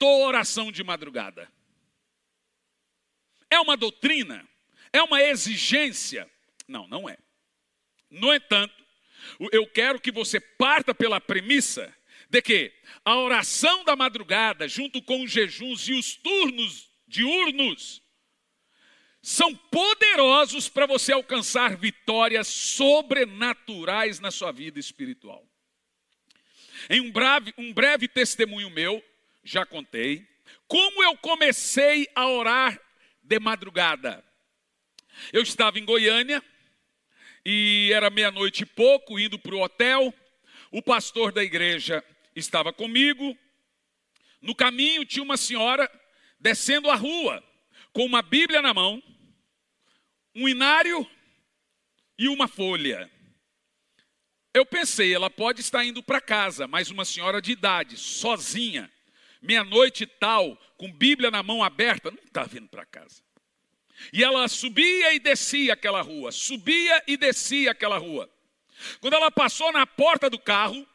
pastor oração de madrugada? É uma doutrina? É uma exigência? Não, não é. No entanto, eu quero que você parta pela premissa de que a oração da madrugada, junto com os jejuns e os turnos diurnos, são poderosos para você alcançar vitórias sobrenaturais na sua vida espiritual. Em um breve testemunho meu, já contei, como eu comecei a orar de madrugada. Eu estava em Goiânia, e era meia-noite e pouco, indo para o hotel. O pastor da igreja estava comigo. No caminho tinha uma senhora descendo a rua, com uma Bíblia na mão, um inário e uma folha. Eu pensei, ela pode estar indo para casa, mas uma senhora de idade, sozinha, meia-noite e tal, com Bíblia na mão aberta, não está vindo para casa. E ela subia e descia aquela rua, subia e descia aquela rua. Quando ela passou na porta do carro,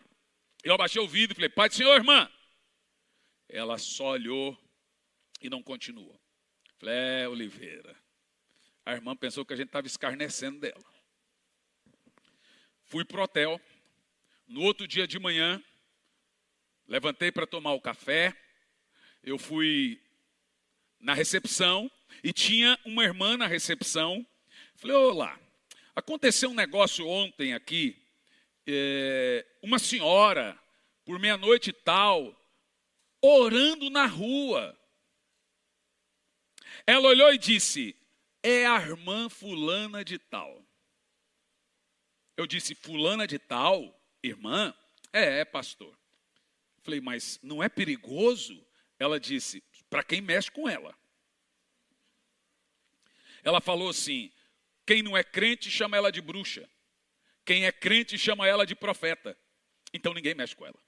eu abaixei o vidro e falei, Pai do Senhor, irmã. Ela só olhou e não continuou. Falei, Oliveira. A irmã pensou que a gente estava escarnecendo dela. Fui para o hotel. No outro dia de manhã, levantei para tomar o café. Eu fui na recepção e tinha uma irmã na recepção. Falei, olá, aconteceu um negócio ontem aqui. Uma senhora, por meia-noite e tal, orando na rua. Ela olhou e disse, é a irmã fulana de tal. Eu disse, fulana de tal, irmã? É, pastor. Falei, mas não é perigoso? Ela disse, para quem mexe com ela. Ela falou assim, quem não é crente chama ela de bruxa. Quem é crente chama ela de profeta. Então ninguém mexe com ela.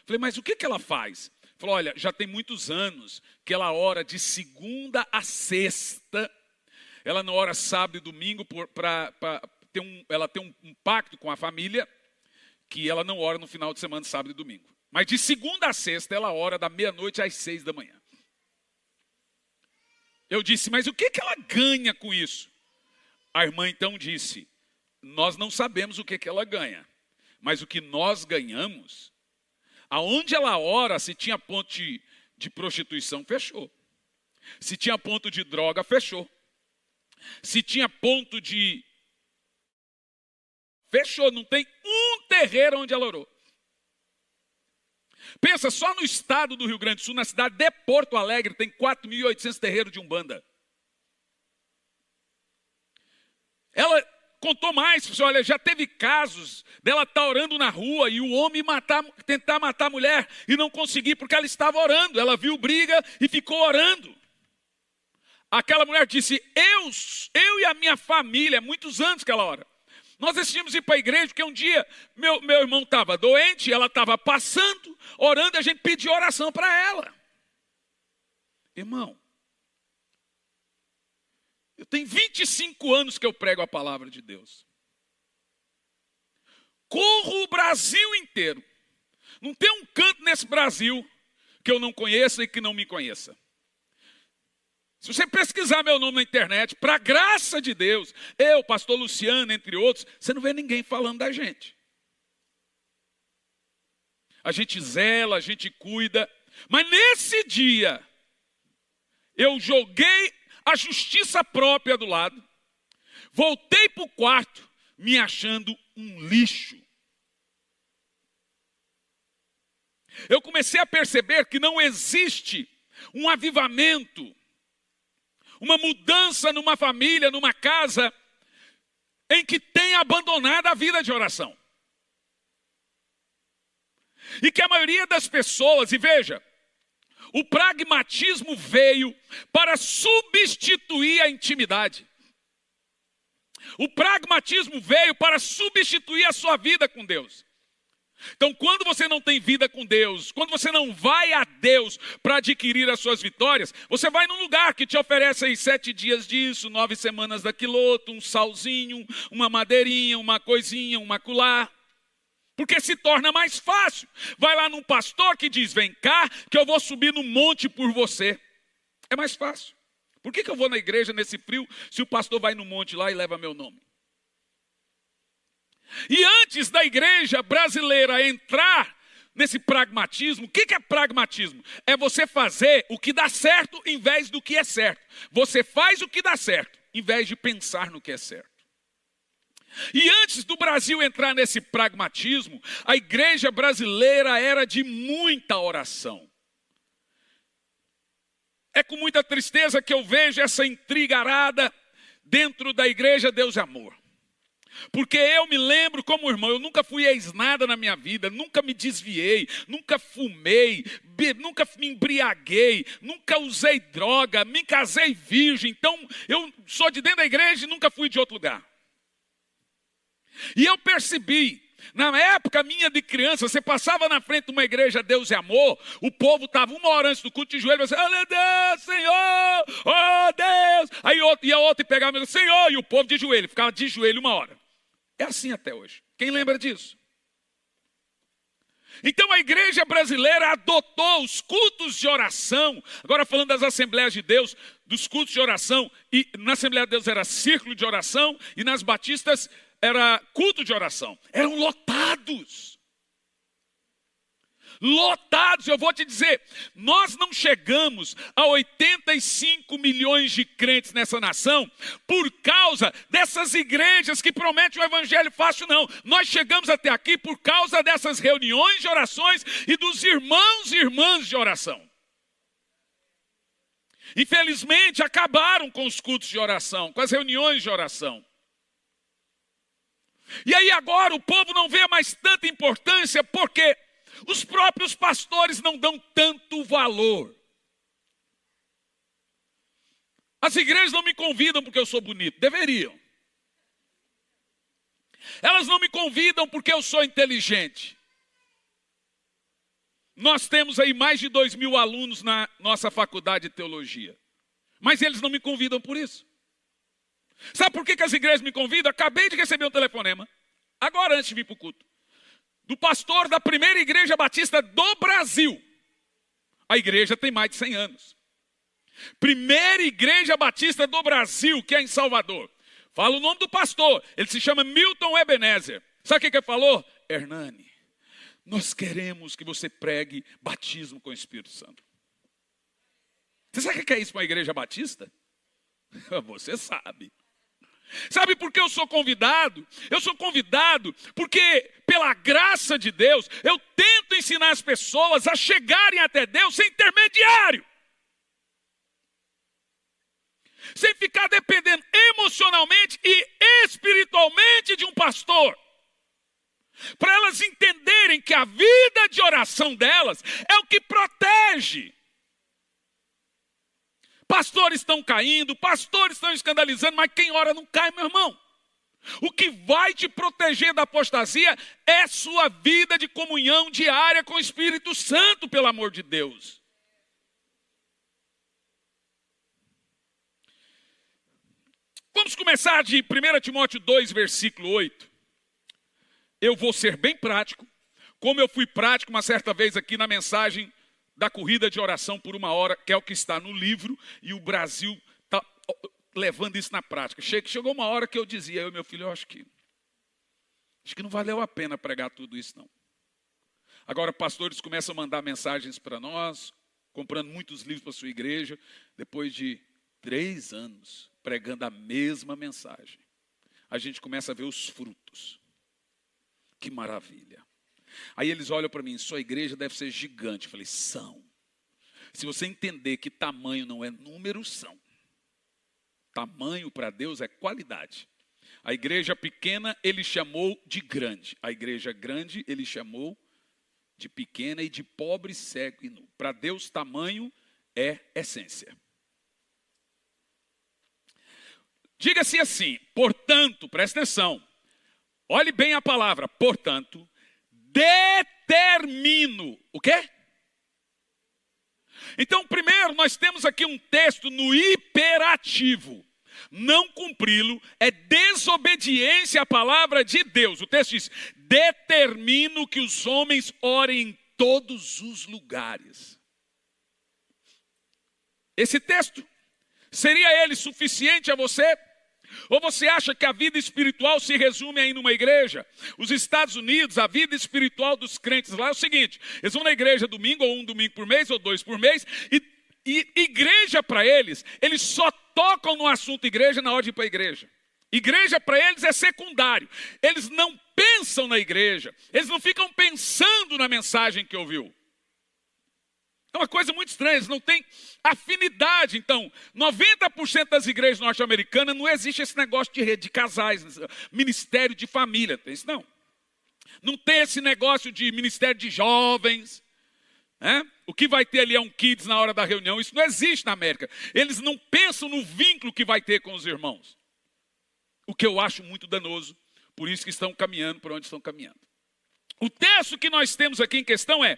Falei, mas o que ela faz? Falou, olha, já tem muitos anos que ela ora de segunda a sexta. Ela não ora sábado e domingo ela tem um pacto com a família que ela não ora no final de semana, sábado e domingo. Mas de segunda a sexta ela ora da meia-noite às 6 da manhã. Eu disse, mas o que ela ganha com isso? A irmã então disse, nós não sabemos o que ela ganha. Mas o que nós ganhamos, aonde ela ora, se tinha ponto de prostituição, fechou. Se tinha ponto de droga, fechou. Se tinha ponto de... Fechou, não tem um terreiro onde ela orou. Pensa, só no estado do Rio Grande do Sul, na cidade de Porto Alegre, tem 4.800 terreiros de Umbanda. Ela contou mais, olha, já teve casos dela estar orando na rua e o homem tentar matar a mulher e não conseguir porque ela estava orando. Ela viu briga e ficou orando. Aquela mulher disse, eu e a minha família, muitos anos que ela ora. Nós decidimos ir para a igreja porque um dia meu irmão estava doente, ela estava passando, orando, e a gente pediu oração para ela. Irmão, eu tenho 25 anos que eu prego a palavra de Deus. Corro o Brasil inteiro. Não tem um canto nesse Brasil que eu não conheça e que não me conheça. Se você pesquisar meu nome na internet, para graça de Deus, eu, pastor Luciano, entre outros, você não vê ninguém falando da gente. A gente zela, a gente cuida. Mas nesse dia, eu joguei a justiça própria do lado, voltei para o quarto, me achando um lixo. Eu comecei a perceber que não existe um avivamento, uma mudança numa família, numa casa, em que tenha abandonado a vida de oração. E que a maioria das pessoas, e veja, o pragmatismo veio para substituir a intimidade. O pragmatismo veio para substituir a sua vida com Deus. Então, quando você não tem vida com Deus, quando você não vai a Deus para adquirir as suas vitórias, você vai num lugar que te oferece aí 7 dias disso, 9 semanas daquilo outro, um salzinho, uma madeirinha, uma coisinha, um maculá. Porque se torna mais fácil. Vai lá num pastor que diz, vem cá, que eu vou subir no monte por você. É mais fácil. Por que eu vou na igreja nesse frio, se o pastor vai no monte lá e leva meu nome? E antes da igreja brasileira entrar nesse pragmatismo, o que é pragmatismo? É você fazer o que dá certo em vez do que é certo. Você faz o que dá certo, em vez de pensar no que é certo. E antes do Brasil entrar nesse pragmatismo, a igreja brasileira era de muita oração. É com muita tristeza que eu vejo essa intriga arada dentro da igreja Deus é Amor. Porque eu me lembro como irmão, eu nunca fui ex-nada na minha vida, nunca me desviei, nunca fumei, nunca me embriaguei, nunca usei droga, me casei virgem. Então eu sou de dentro da igreja e nunca fui de outro lugar. E eu percebi, na época minha de criança, você passava na frente de uma igreja Deus é Amor, o povo estava 1 hora antes do culto de joelho, você, oh Deus, Senhor, oh Deus. Aí ia outro e pegava e Senhor, e o povo de joelho, ficava de joelho 1 hora. É assim até hoje. Quem lembra disso? Então a igreja brasileira adotou os cultos de oração, agora falando das Assembleias de Deus, dos cultos de oração, e na Assembleia de Deus era círculo de oração, e nas batistas era culto de oração. Eram lotados. Lotados, eu vou te dizer, nós não chegamos a 85 milhões de crentes nessa nação por causa dessas igrejas que prometem o evangelho fácil, não. Nós chegamos até aqui por causa dessas reuniões de orações e dos irmãos e irmãs de oração. Infelizmente, acabaram com os cultos de oração, com as reuniões de oração. E aí agora o povo não vê mais tanta importância porque os próprios pastores não dão tanto valor. As igrejas não me convidam porque eu sou bonito, deveriam. Elas não me convidam porque eu sou inteligente. Nós temos aí mais de 2.000 alunos na nossa faculdade de teologia. Mas eles não me convidam por isso. Sabe por que as igrejas me convidam? Acabei de receber um telefonema, agora antes de vir para o culto, do pastor da primeira igreja batista do Brasil. A igreja tem mais de 100 anos. Primeira igreja batista do Brasil, que é em Salvador. Fala o nome do pastor, ele se chama Milton Ebenezer. Sabe o que ele falou? Hernani, nós queremos que você pregue batismo com o Espírito Santo. Você sabe o que é isso para uma igreja batista? Você sabe. Sabe por que eu sou convidado? Eu sou convidado porque, pela graça de Deus, eu tento ensinar as pessoas a chegarem até Deus sem intermediário. Sem ficar dependendo emocionalmente e espiritualmente de um pastor. Para elas entenderem que a vida de oração delas é o que protege. Pastores estão caindo, pastores estão escandalizando, mas quem ora não cai, meu irmão. O que vai te proteger da apostasia é sua vida de comunhão diária com o Espírito Santo, pelo amor de Deus. Vamos começar de 1 Timóteo 2, versículo 8. Eu vou ser bem prático, como eu fui prático uma certa vez aqui na mensagem da corrida de oração por 1 hora, que é o que está no livro, e o Brasil está levando isso na prática. Chegou uma hora que eu dizia, eu e meu filho, eu acho que não valeu a pena pregar tudo isso, não. Agora, pastores começam a mandar mensagens para nós, comprando muitos livros para a sua igreja, depois de 3 anos pregando a mesma mensagem. A gente começa a ver os frutos. Que maravilha. Aí eles olham para mim, sua igreja deve ser gigante. Eu falei, são. Se você entender que tamanho não é número, são. Tamanho para Deus é qualidade. A igreja pequena ele chamou de grande. A igreja grande ele chamou de pequena e de pobre, cego e nu. Para Deus tamanho é essência. Diga-se assim, portanto, presta atenção. Olhe bem a palavra, portanto, determino. O quê? Então, primeiro, nós temos aqui um texto no hiperativo. Não cumpri-lo é desobediência à palavra de Deus. O texto diz: determino que os homens orem em todos os lugares. Esse texto, seria ele suficiente a você? Ou você acha que a vida espiritual se resume aí numa igreja? Os Estados Unidos, a vida espiritual dos crentes lá é o seguinte: eles vão na igreja domingo, ou um domingo por mês, ou 2 por mês, e igreja para eles só tocam no assunto igreja na hora de ir para a igreja. Igreja para eles é secundário. Eles não pensam na igreja, eles não ficam pensando na mensagem que ouviu. É uma coisa muito estranha, eles não têm afinidade. Então, 90% das igrejas norte-americanas não existe esse negócio de rede de casais, ministério de família, tem isso não. Não tem esse negócio de ministério de jovens. O que vai ter ali é um kids na hora da reunião. Isso não existe na América. Eles não pensam no vínculo que vai ter com os irmãos. O que eu acho muito danoso. Por isso que estão caminhando por onde estão caminhando. O texto que nós temos aqui em questão é: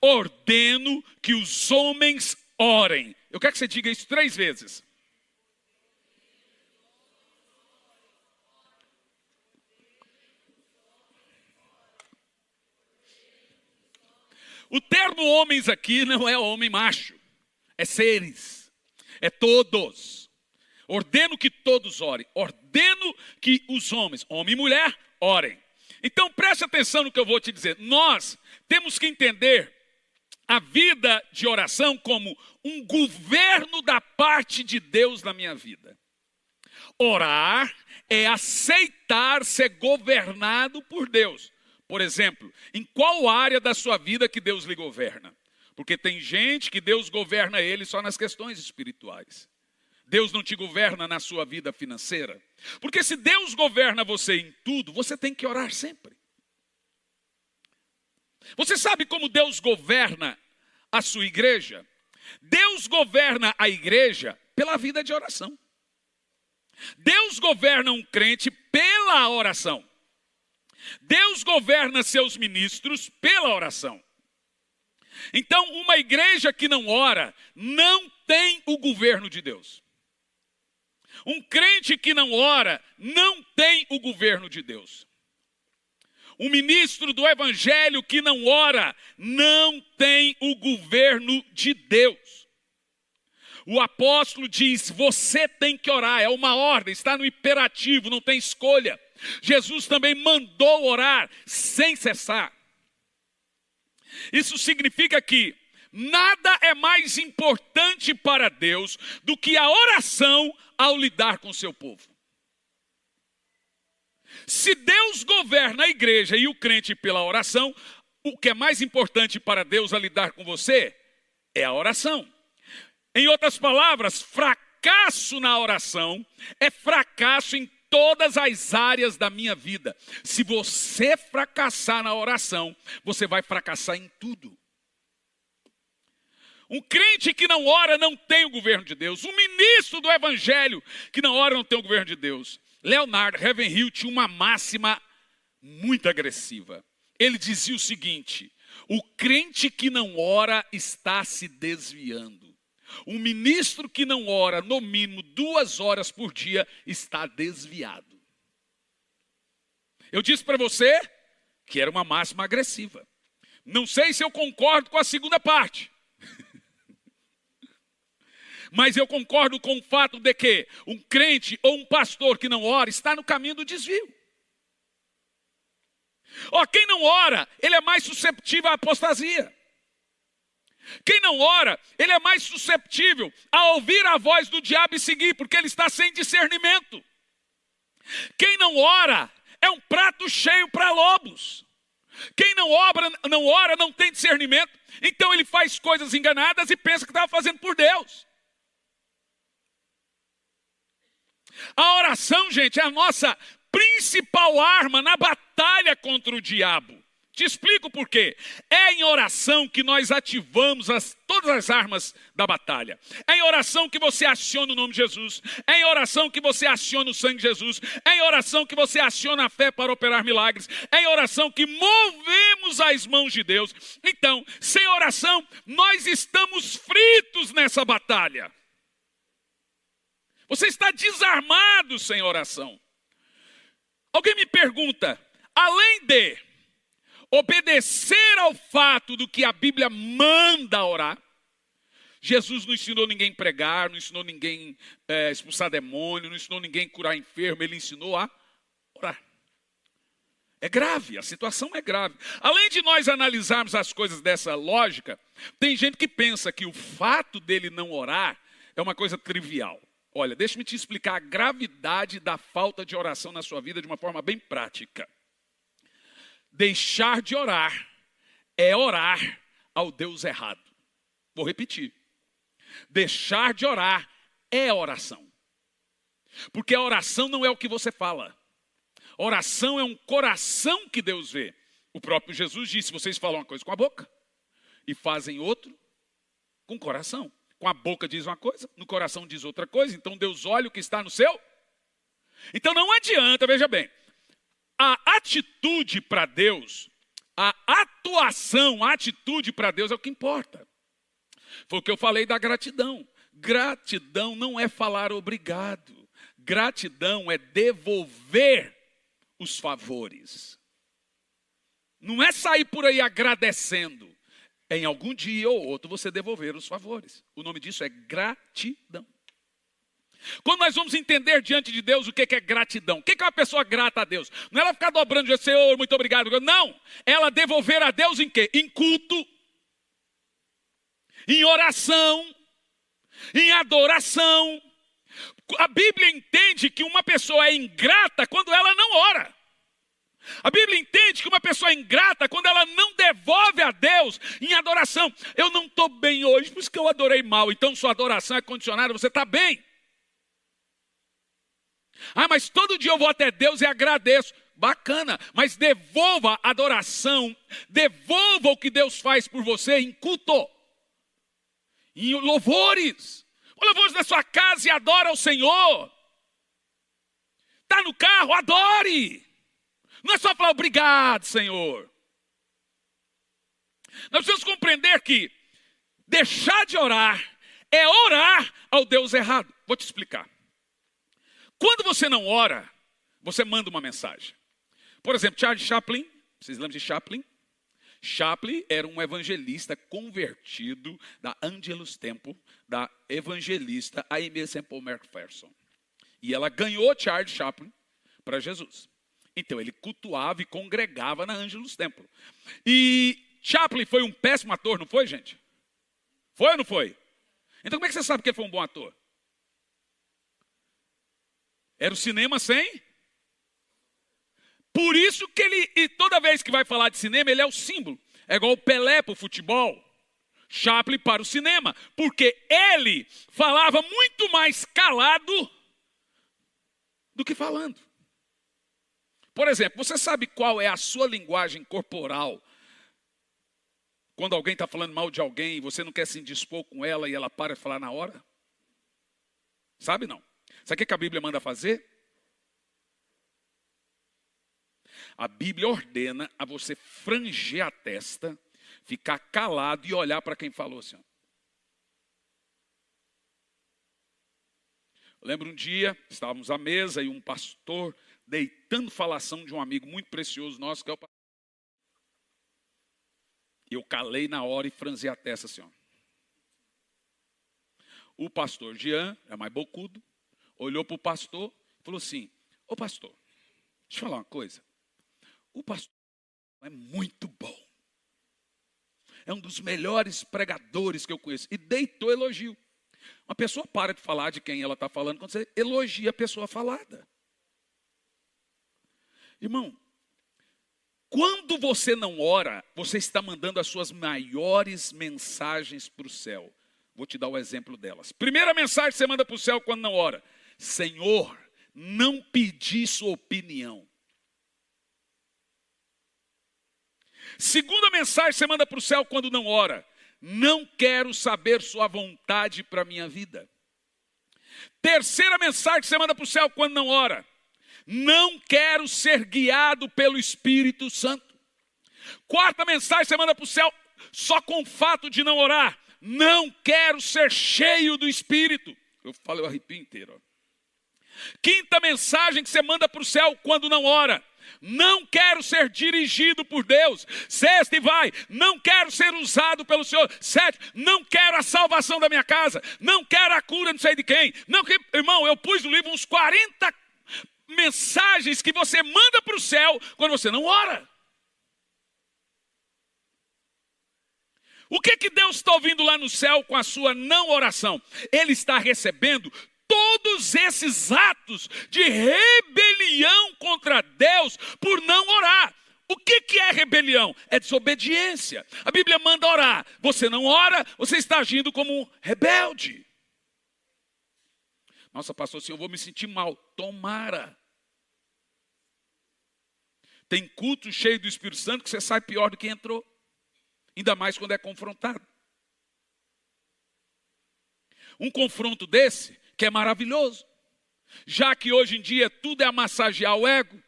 ordeno que os homens orem. Eu quero que você diga isso 3 vezes. O termo homens aqui não é homem macho, é seres, é todos. Ordeno que todos orem, ordeno que os homens, homem e mulher, orem. Então preste atenção no que eu vou te dizer. Nós temos que entender a vida de oração como um governo da parte de Deus na minha vida. Orar é aceitar ser governado por Deus. Por exemplo, em qual área da sua vida que Deus lhe governa? Porque tem gente que Deus governa ele só nas questões espirituais. Deus não te governa na sua vida financeira. Porque se Deus governa você em tudo, você tem que orar sempre. Você sabe como Deus governa a sua igreja? Deus governa a igreja pela vida de oração. Deus governa um crente pela oração. Deus governa seus ministros pela oração. Então, uma igreja que não ora, não tem o governo de Deus. Um crente que não ora, não tem o governo de Deus. Um ministro do evangelho que não ora, não tem o governo de Deus. O apóstolo diz: você tem que orar, é uma ordem, está no imperativo, não tem escolha. Jesus também mandou orar sem cessar. Isso significa que nada é mais importante para Deus do que a oração ao lidar com o seu povo. Se Deus governa a igreja e o crente pela oração, o que é mais importante para Deus a lidar com você é a oração. Em outras palavras, fracasso na oração é fracasso em todas as áreas da minha vida. Se você fracassar na oração, você vai fracassar em tudo. Um crente que não ora não tem o governo de Deus. Um ministro do evangelho que não ora não tem o governo de Deus. Leonard Ravenhill tinha uma máxima muito agressiva. Ele dizia o seguinte: o crente que não ora está se desviando. Um ministro que não ora no mínimo 2 horas por dia está desviado. Eu disse para você que era uma máxima agressiva. Não sei se eu concordo com a segunda parte. Mas eu concordo com o fato de que um crente ou um pastor que não ora está no caminho do desvio. Quem não ora, ele é mais susceptível à apostasia. Quem não ora, ele é mais susceptível a ouvir a voz do diabo e seguir, porque ele está sem discernimento. Quem não ora, é um prato cheio para lobos. Quem não ora, não tem discernimento, então ele faz coisas enganadas e pensa que estava fazendo por Deus. A oração, gente, é a nossa principal arma na batalha contra o diabo. Te explico por quê. É em oração que nós ativamos todas as armas da batalha. É em oração que você aciona o nome de Jesus. É em oração que você aciona o sangue de Jesus. É em oração que você aciona a fé para operar milagres. É em oração que movemos as mãos de Deus. Então, sem oração, nós estamos fritos nessa batalha. Você está desarmado sem oração. Alguém me pergunta, além de obedecer ao fato do que a Bíblia manda orar, Jesus não ensinou ninguém a pregar, não ensinou ninguém a expulsar demônio, não ensinou ninguém a curar enfermo, ele ensinou a orar. É grave, a situação é grave. Além de nós analisarmos as coisas dessa lógica, tem gente que pensa que o fato dele não orar é uma coisa trivial. Olha, deixa-me te explicar a gravidade da falta de oração na sua vida de uma forma bem prática. Deixar de orar é orar ao Deus errado. Vou repetir. Deixar de orar é oração. Porque a oração não é o que você fala. Oração é um coração que Deus vê. O próprio Jesus disse, vocês falam uma coisa com a boca e fazem outro com o coração. Com a boca diz uma coisa, no coração diz outra coisa. Então Deus olha o que está no seu. Então não adianta, veja bem. A atitude para Deus, a atuação, a atitude para Deus é o que importa. Foi o que eu falei da gratidão. Gratidão não é falar obrigado. Gratidão é devolver os favores. Não é sair por aí agradecendo. Em algum dia ou outro você devolver os favores. O nome disso é gratidão. Quando nós vamos entender diante de Deus o que é gratidão. O que é uma pessoa grata a Deus? Não é ela ficar dobrando o Senhor, muito obrigado. Não, ela devolver a Deus em quê? Em culto, em oração, em adoração. A Bíblia entende que uma pessoa é ingrata quando ela não ora. A Bíblia entende que uma pessoa é ingrata quando ela não devolve a Deus em adoração. Eu não estou bem hoje, por isso que eu adorei mal. Então sua adoração é condicionada, você está bem. Ah, mas todo dia eu vou até Deus e agradeço. Bacana, mas devolva a adoração, devolva o que Deus faz por você em culto, em louvores. Louvores da sua casa e adora ao Senhor. Está no carro, adore. Não é só falar obrigado, Senhor. Nós precisamos compreender que deixar de orar é orar ao Deus errado. Vou te explicar. Quando você não ora, você manda uma mensagem. Por exemplo, Charles Chaplin, vocês lembram de Chaplin? Chaplin era um evangelista convertido da Angelus Temple, da evangelista Aimee Semple McPherson. E ela ganhou Charles Chaplin para Jesus. Então ele cultuava e congregava na Angelus Temple. E Chaplin foi um péssimo ator, não foi, gente? Foi ou não foi? Então como é que você sabe que ele foi um bom ator? Era o cinema sem? Por isso que ele, e toda vez que vai falar de cinema, ele é o símbolo. É igual o Pelé para o futebol, Chaplin para o cinema. Porque ele falava muito mais calado do que falando. Por exemplo, você sabe qual é a sua linguagem corporal? Quando alguém está falando mal de alguém e você não quer se indispor com ela e ela para de falar na hora? Sabe não? Sabe o que a Bíblia manda fazer? A Bíblia ordena a você franger a testa, ficar calado e olhar para quem falou assim. Eu lembro um dia, estávamos à mesa e um pastor deitando falação de um amigo muito precioso nosso, que é o pastor. Eu calei na hora e franzi a testa assim. Ó. O pastor Jean, é mais bocudo, olhou para o pastor e falou assim, ô pastor, deixa eu falar uma coisa. O pastor é muito bom. É um dos melhores pregadores que eu conheço. E deitou elogio. Uma pessoa para de falar de quem ela está falando quando você elogia a pessoa falada. Irmão, quando você não ora, você está mandando as suas maiores mensagens para o céu. Vou te dar o exemplo delas. Primeira mensagem que você manda para o céu quando não ora. Senhor, não pedi sua opinião. Segunda mensagem que você manda para o céu quando não ora. Não quero saber sua vontade para a minha vida. Terceira mensagem que você manda para o céu quando não ora. Não quero ser guiado pelo Espírito Santo. Quarta mensagem que você manda para o céu só com o fato de não orar. Não quero ser cheio do Espírito. Eu falo, eu arrepio inteiro. Ó. Quinta mensagem que você manda para o céu quando não ora: não quero ser dirigido por Deus. Sexta, e vai: não quero ser usado pelo Senhor. Sétimo, não quero a salvação da minha casa. Não quero a cura não sei de quem. Não, irmão, eu pus no livro uns 40 mensagens que você manda para o céu quando você não ora. O que Deus está ouvindo lá no céu com a sua não oração? Ele está recebendo todos esses atos de rebelião contra Deus por não orar. O que é rebelião? É desobediência. A Bíblia manda orar. Você não ora, você está agindo como um rebelde. Nossa, pastor, assim eu vou me sentir mal. Tomara. Tem culto cheio do Espírito Santo que você sai pior do que entrou. Ainda mais quando é confrontado. Um confronto desse, que é maravilhoso. Já que hoje em dia tudo é a massagear o ego.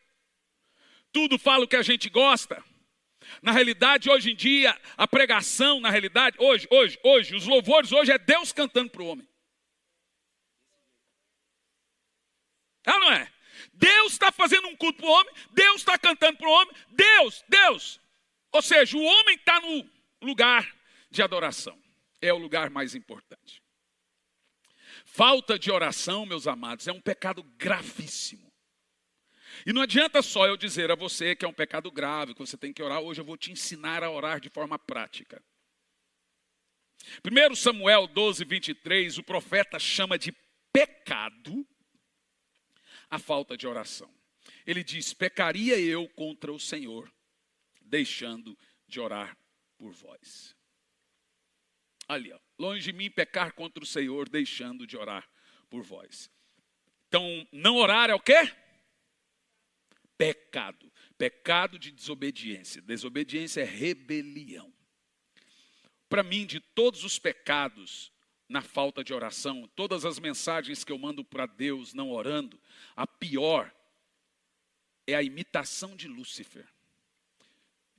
Tudo fala o que a gente gosta. Na realidade, hoje em dia, a pregação, na realidade, hoje, os louvores hoje é Deus cantando para o homem. É ou não é? Deus está fazendo um culto para o homem, Deus está cantando para o homem, Deus. Ou seja, o homem está no lugar de adoração. É o lugar mais importante. Falta de oração, meus amados, é um pecado gravíssimo. E não adianta só eu dizer a você que é um pecado grave, que você tem que orar. Hoje eu vou te ensinar a orar de forma prática. 1 Samuel 12, 23, o profeta chama de pecado a falta de oração. Ele diz: pecaria eu contra o Senhor, deixando de orar por vós. Ali, ó. Longe de mim pecar contra o Senhor, deixando de orar por vós. Então, não orar é o quê? Pecado. Pecado de desobediência. Desobediência é rebelião. Para mim, de todos os pecados na falta de oração, todas as mensagens que eu mando para Deus não orando, a pior é a imitação de Lúcifer.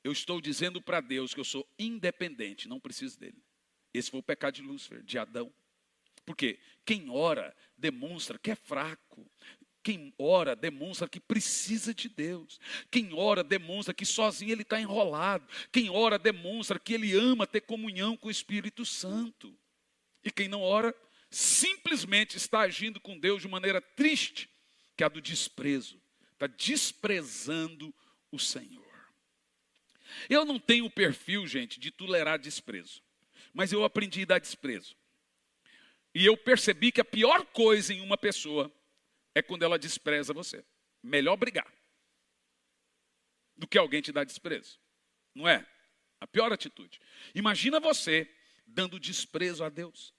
Eu estou dizendo para Deus que eu sou independente, não preciso dele. Esse foi o pecado de Lúcifer, de Adão. Porque quem ora demonstra que é fraco. Quem ora demonstra que precisa de Deus. Quem ora demonstra que sozinho ele está enrolado. Quem ora demonstra que ele ama ter comunhão com o Espírito Santo. E quem não ora simplesmente está agindo com Deus de maneira triste, que é a do desprezo. Está desprezando o Senhor. Eu não tenho o perfil, gente, de tolerar desprezo. Mas eu aprendi a dar desprezo. E eu percebi que a pior coisa em uma pessoa é quando ela despreza você. Melhor brigar do que alguém te dar desprezo. Não é? A pior atitude. Imagina você dando desprezo a Deus.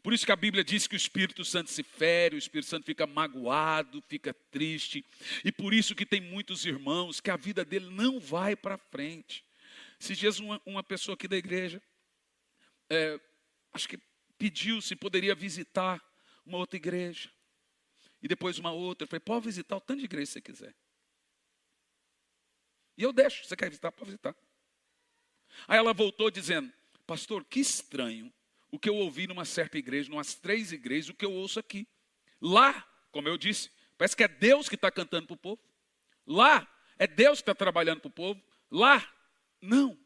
Por isso que a Bíblia diz que o Espírito Santo se fere, o Espírito Santo fica magoado, fica triste. E por isso que tem muitos irmãos que a vida dele não vai para frente. Esses dias uma pessoa aqui da igreja, acho que pediu se poderia visitar uma outra igreja. E depois uma outra. Eu falei: pode visitar o tanto de igreja que você quiser. E eu deixo. Você quer visitar? Pode visitar. Aí ela voltou dizendo: pastor, que estranho o que eu ouvi numa certa igreja, numas 3 igrejas, o que eu ouço aqui. Lá, como eu disse, parece que é Deus que está cantando para o povo. Lá, é Deus que está trabalhando para o povo. Lá, não.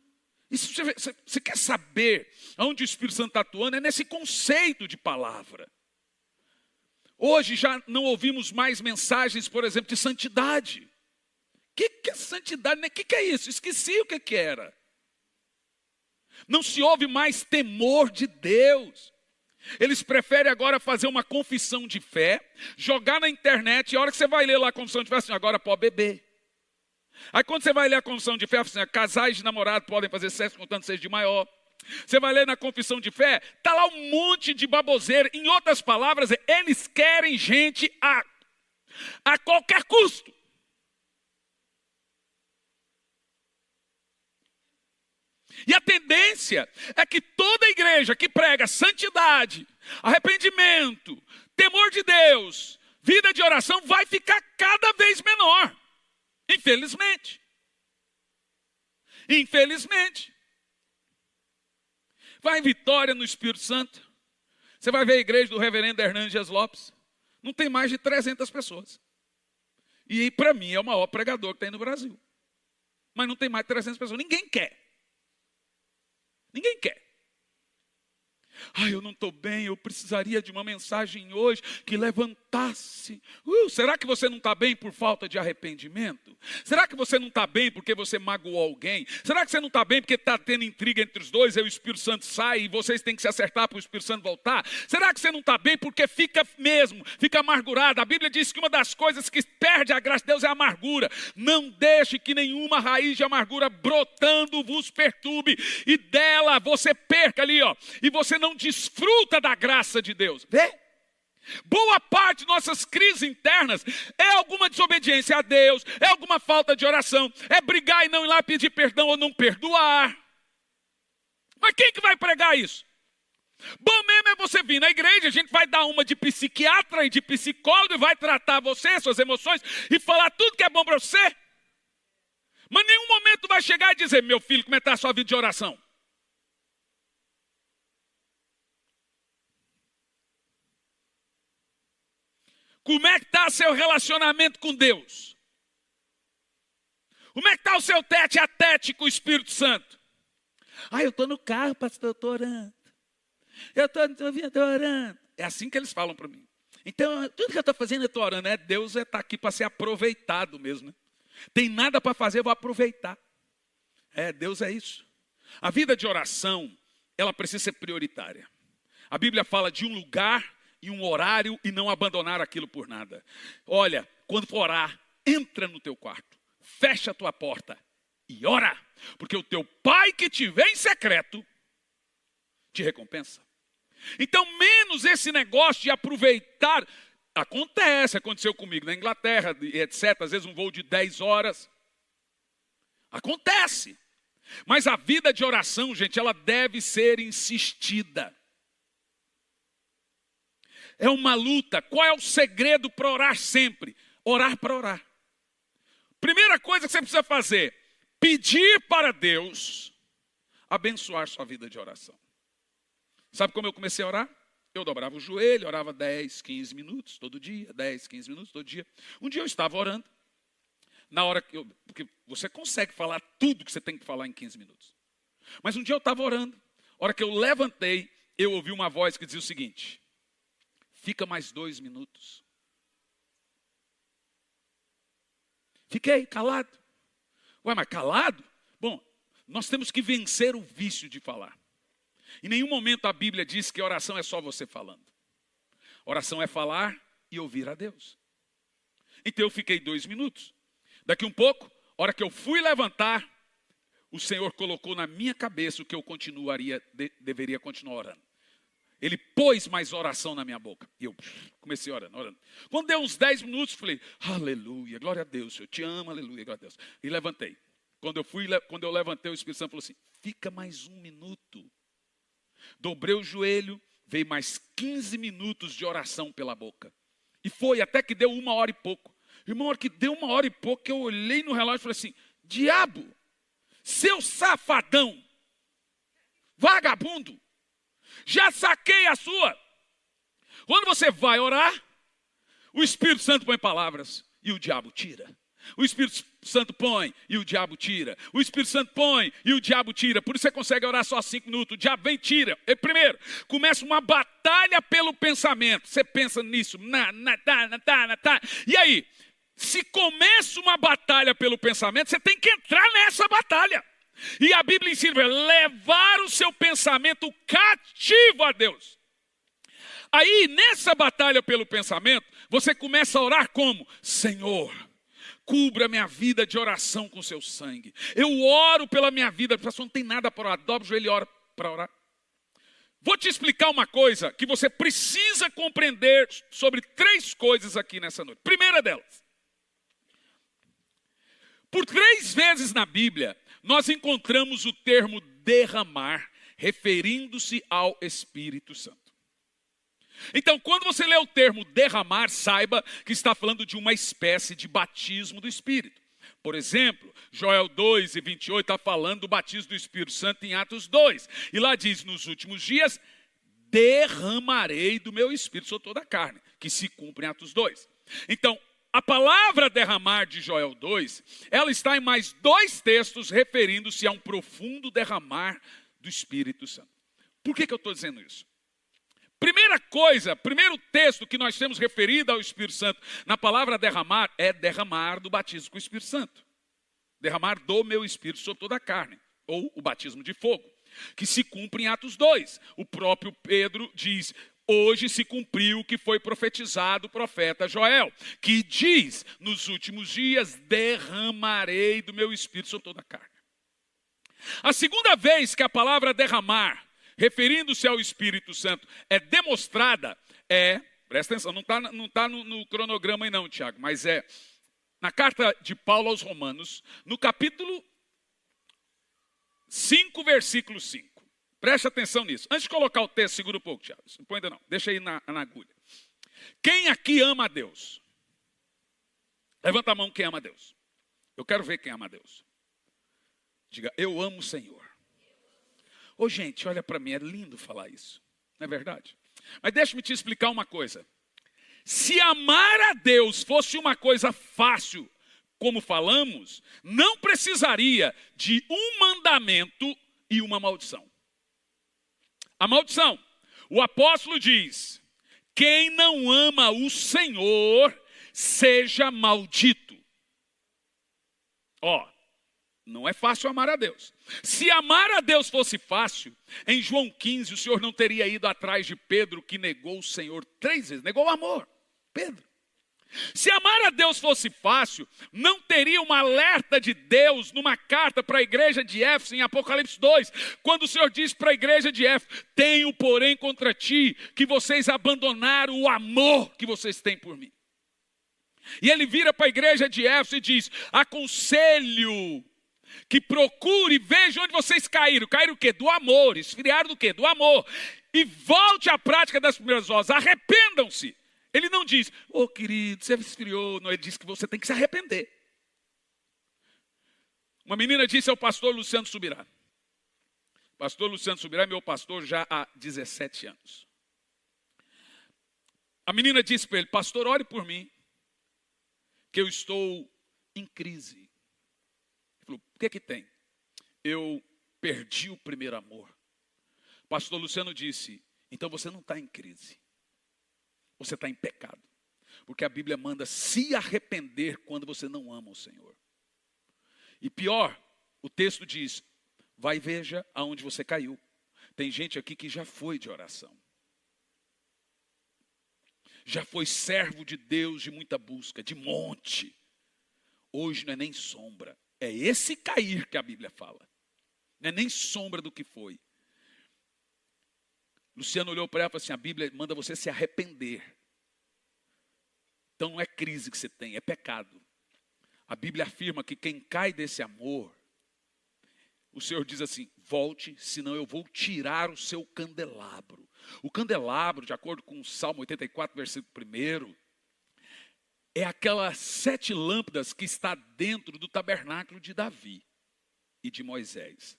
E se você quer saber onde o Espírito Santo está atuando, é nesse conceito de palavra. Hoje já não ouvimos mais mensagens, por exemplo, de santidade. O que é santidade? O que é isso? Esqueci o que era. Não se ouve mais temor de Deus. Eles preferem agora fazer uma confissão de fé, jogar na internet, e a hora que você vai ler lá a confissão de fé, assim, agora pode beber. Aí quando você vai ler a confissão de fé, assim, casais de namorado podem fazer sexo contanto seja de maior. Você vai ler na confissão de fé, está lá um monte de baboseira. Em outras palavras, eles querem gente a qualquer custo. E a tendência é que toda igreja que prega santidade, arrependimento, temor de Deus, vida de oração, vai ficar cada vez menor. Infelizmente. Infelizmente. Vai em Vitória, no Espírito Santo. Você vai ver a igreja do reverendo Hernandes Lopes. não tem mais de 300 pessoas. E para mim é o maior pregador que tem no Brasil. Mas não tem mais de 300 pessoas. Ninguém quer. Ninguém quer. Eu não estou bem, eu precisaria de uma mensagem hoje que levantasse. Será que você não está bem por falta de arrependimento? Será que você não está bem porque você magoou alguém? Será que você não está bem porque está tendo intriga entre os dois, aí o Espírito Santo sai e vocês têm que se acertar para o Espírito Santo voltar? Será que você não está bem porque fica amargurado? A Bíblia diz que uma das coisas que perde a graça de Deus é a amargura. Não deixe que nenhuma raiz de amargura brotando vos perturbe e dela você perca ali, e você não desfruta da graça de Deus. Vê? Boa parte de nossas crises internas é alguma desobediência a Deus, é alguma falta de oração, é brigar e não ir lá pedir perdão ou não perdoar. Mas quem que vai pregar isso? Bom mesmo é você vir na igreja, a gente vai dar uma de psiquiatra e de psicólogo e vai tratar você, suas emoções e falar tudo que é bom para você. Mas em nenhum momento vai chegar e dizer, meu filho, como é que está a sua vida de oração? Como é que está seu relacionamento com Deus? Como é que está o seu tete a tete com o Espírito Santo? Eu estou no carro, pastor, eu estou orando. Eu estou orando. É assim que eles falam para mim. Então, tudo que eu estou fazendo, eu estou orando. Deus está aqui para ser aproveitado mesmo. Né? Tem nada para fazer, eu vou aproveitar. Deus é isso. A vida de oração, ela precisa ser prioritária. A Bíblia fala de um lugar e um horário e não abandonar aquilo por nada. Olha, quando for orar, entra no teu quarto, fecha a tua porta e ora, porque o teu pai que te vê em secreto te recompensa. Então, menos esse negócio de aproveitar. Aconteceu comigo na Inglaterra, etc. Às vezes um voo de 10 horas. Acontece. Mas a vida de oração, gente, ela deve ser insistida. É uma luta. Qual é o segredo para orar sempre? Orar para orar. Primeira coisa que você precisa fazer, pedir para Deus abençoar sua vida de oração. Sabe como eu comecei a orar? Eu dobrava o joelho, orava 10, 15 minutos todo dia, 10, 15 minutos todo dia. Um dia eu estava orando, na hora que porque você consegue falar tudo que você tem que falar em 15 minutos. Mas um dia eu estava orando, a hora que eu levantei, eu ouvi uma voz que dizia o seguinte: fica mais 2 minutos. Fiquei calado. Mas calado? Bom, nós temos que vencer o vício de falar. Em nenhum momento a Bíblia diz que oração é só você falando. Oração é falar e ouvir a Deus. Então eu fiquei 2 minutos. Daqui um pouco, a hora que eu fui levantar, o Senhor colocou na minha cabeça o que eu deveria continuar orando. Ele pôs mais oração na minha boca. E eu comecei orando. Quando deu uns 10 minutos, falei, aleluia, glória a Deus, Senhor, te amo, aleluia, glória a Deus. E levantei. Quando eu levantei, o Espírito Santo falou assim, fica mais 1 minuto. Dobrei o joelho, veio mais 15 minutos de oração pela boca. E foi até que deu 1 hora e pouco. E uma hora que deu 1 hora e pouco, eu olhei no relógio e falei assim, diabo, seu safadão, vagabundo, já saquei a sua. Quando você vai orar, o Espírito Santo põe palavras e o diabo tira. O Espírito Santo põe e o diabo tira. O Espírito Santo põe e o diabo tira. Por isso você consegue orar só 5 minutos. O diabo vem e tira. Primeiro, começa uma batalha pelo pensamento. Você pensa nisso. E aí, se começa uma batalha pelo pensamento, você tem que entrar nessa batalha. E a Bíblia ensina, levar o seu pensamento cativo a Deus. Aí, nessa batalha pelo pensamento, você começa a orar como? Senhor, cubra minha vida de oração com seu sangue. Eu oro pela minha vida. A pessoa não tem nada para orar. Dobra o joelho e ora para orar. Vou te explicar uma coisa que você precisa compreender sobre 3 coisas aqui nessa noite. Primeira delas. Por 3 vezes na Bíblia, nós encontramos o termo derramar, referindo-se ao Espírito Santo. Então, quando você lê o termo derramar, saiba que está falando de uma espécie de batismo do Espírito. Por exemplo, Joel 2:28 está falando do batismo do Espírito Santo em Atos 2. E lá diz, nos últimos dias, derramarei do meu Espírito sobre toda a carne. que se cumpre em Atos 2. Então, a palavra derramar de Joel 2, ela está em mais 2 textos referindo-se a um profundo derramar do Espírito Santo. Por que eu estou dizendo isso? Primeira coisa, primeiro texto que nós temos referido ao Espírito Santo na palavra derramar, é derramar do batismo com o Espírito Santo. Derramar do meu Espírito sobre toda a carne, ou o batismo de fogo, que se cumpre em Atos 2. O próprio Pedro diz: hoje se cumpriu o que foi profetizado o profeta Joel, que diz: nos últimos dias derramarei do meu Espírito sobre toda a carne. A segunda vez que a palavra derramar, referindo-se ao Espírito Santo, é demonstrada, presta atenção, não está no cronograma aí não, Tiago, mas é na carta de Paulo aos Romanos, no capítulo 5, versículo 5. Preste atenção nisso. Antes de colocar o texto, segura um pouco, Tiago. Não põe ainda não, deixa aí na agulha. Quem aqui ama a Deus? Levanta a mão quem ama a Deus. Eu quero ver quem ama a Deus. Diga: eu amo o Senhor. Ô gente, olha para mim, é lindo falar isso, não é verdade? Mas deixa-me te explicar uma coisa. Se amar a Deus fosse uma coisa fácil, como falamos, não precisaria de um mandamento e uma maldição. A maldição, o apóstolo diz: quem não ama o Senhor, seja maldito. Não é fácil amar a Deus. Se amar a Deus fosse fácil, em João 15 o Senhor não teria ido atrás de Pedro, que negou o Senhor 3 vezes, negou o amor, Pedro. Se amar a Deus fosse fácil, não teria uma alerta de Deus numa carta para a igreja de Éfeso, em Apocalipse 2, quando o Senhor diz para a igreja de Éfeso: tenho porém contra ti que vocês abandonaram o amor que vocês têm por mim. E ele vira para a igreja de Éfeso e diz: aconselho que procure, veja onde vocês caíram. Caíram o quê? Do amor. Esfriaram do quê? Do amor. E volte à prática das primeiras obras. Arrependam-se. Ele não diz: querido, você esfriou. Não, ele diz que você tem que se arrepender. Uma menina disse ao pastor Luciano Subirá. Pastor Luciano Subirá é meu pastor já há 17 anos. A menina disse para ele: pastor, ore por mim, que eu estou em crise. Ele falou: o que tem? Eu perdi o primeiro amor. Pastor Luciano disse: então você não está em crise. Você está em pecado. Porque a Bíblia manda se arrepender quando você não ama o Senhor. E pior, o texto diz: vai e veja aonde você caiu. Tem gente aqui que já foi de oração. Já foi servo de Deus de muita busca, de monte. Hoje não é nem sombra. É esse cair que a Bíblia fala. Não é nem sombra do que foi. Luciano olhou para ela e falou assim: a Bíblia manda você se arrepender. Então não é crise que você tem, é pecado. A Bíblia afirma que quem cai desse amor, o Senhor diz assim: volte, senão eu vou tirar o seu candelabro. O candelabro, de acordo com o Salmo 84, versículo 1, é aquelas 7 lâmpadas que está dentro do tabernáculo de Davi e de Moisés.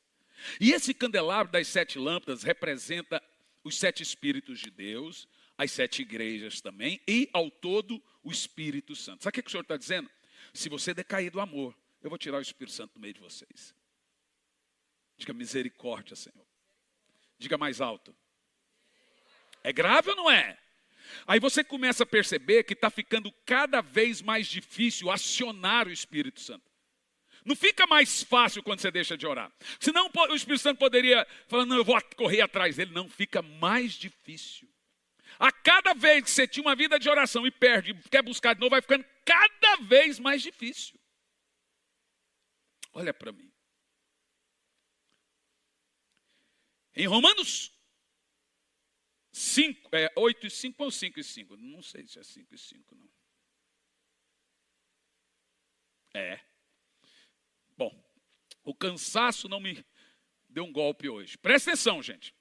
E esse candelabro das 7 lâmpadas representa os 7 Espíritos de Deus, as 7 igrejas também, e ao todo o Espírito Santo. Sabe o que o Senhor está dizendo? Se você decair do amor, eu vou tirar o Espírito Santo do meio de vocês. Diga: misericórdia, Senhor. Diga mais alto. É grave ou não é? Aí você começa a perceber que está ficando cada vez mais difícil acionar o Espírito Santo. Não fica mais fácil quando você deixa de orar. Senão o Espírito Santo poderia falar: não, eu vou correr atrás dele. Não, fica mais difícil. A cada vez que você tinha uma vida de oração e perde, quer buscar de novo, vai ficando cada vez mais difícil. Olha para mim. Em Romanos 5, 8 e 5 ou 5 e 5? Não sei se é 5 e 5, não. Bom, o cansaço não me deu um golpe hoje. Presta atenção, gente.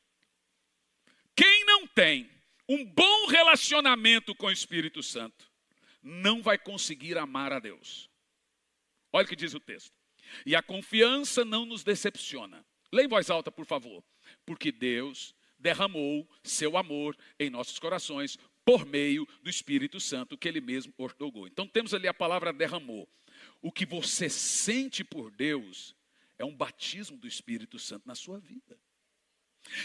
Quem não tem um bom relacionamento com o Espírito Santo não vai conseguir amar a Deus. Olha o que diz o texto. E a confiança não nos decepciona. Leia em voz alta, por favor. Porque Deus derramou seu amor em nossos corações por meio do Espírito Santo que ele mesmo ortogou. Então temos ali a palavra derramou. O que você sente por Deus é um batismo do Espírito Santo na sua vida.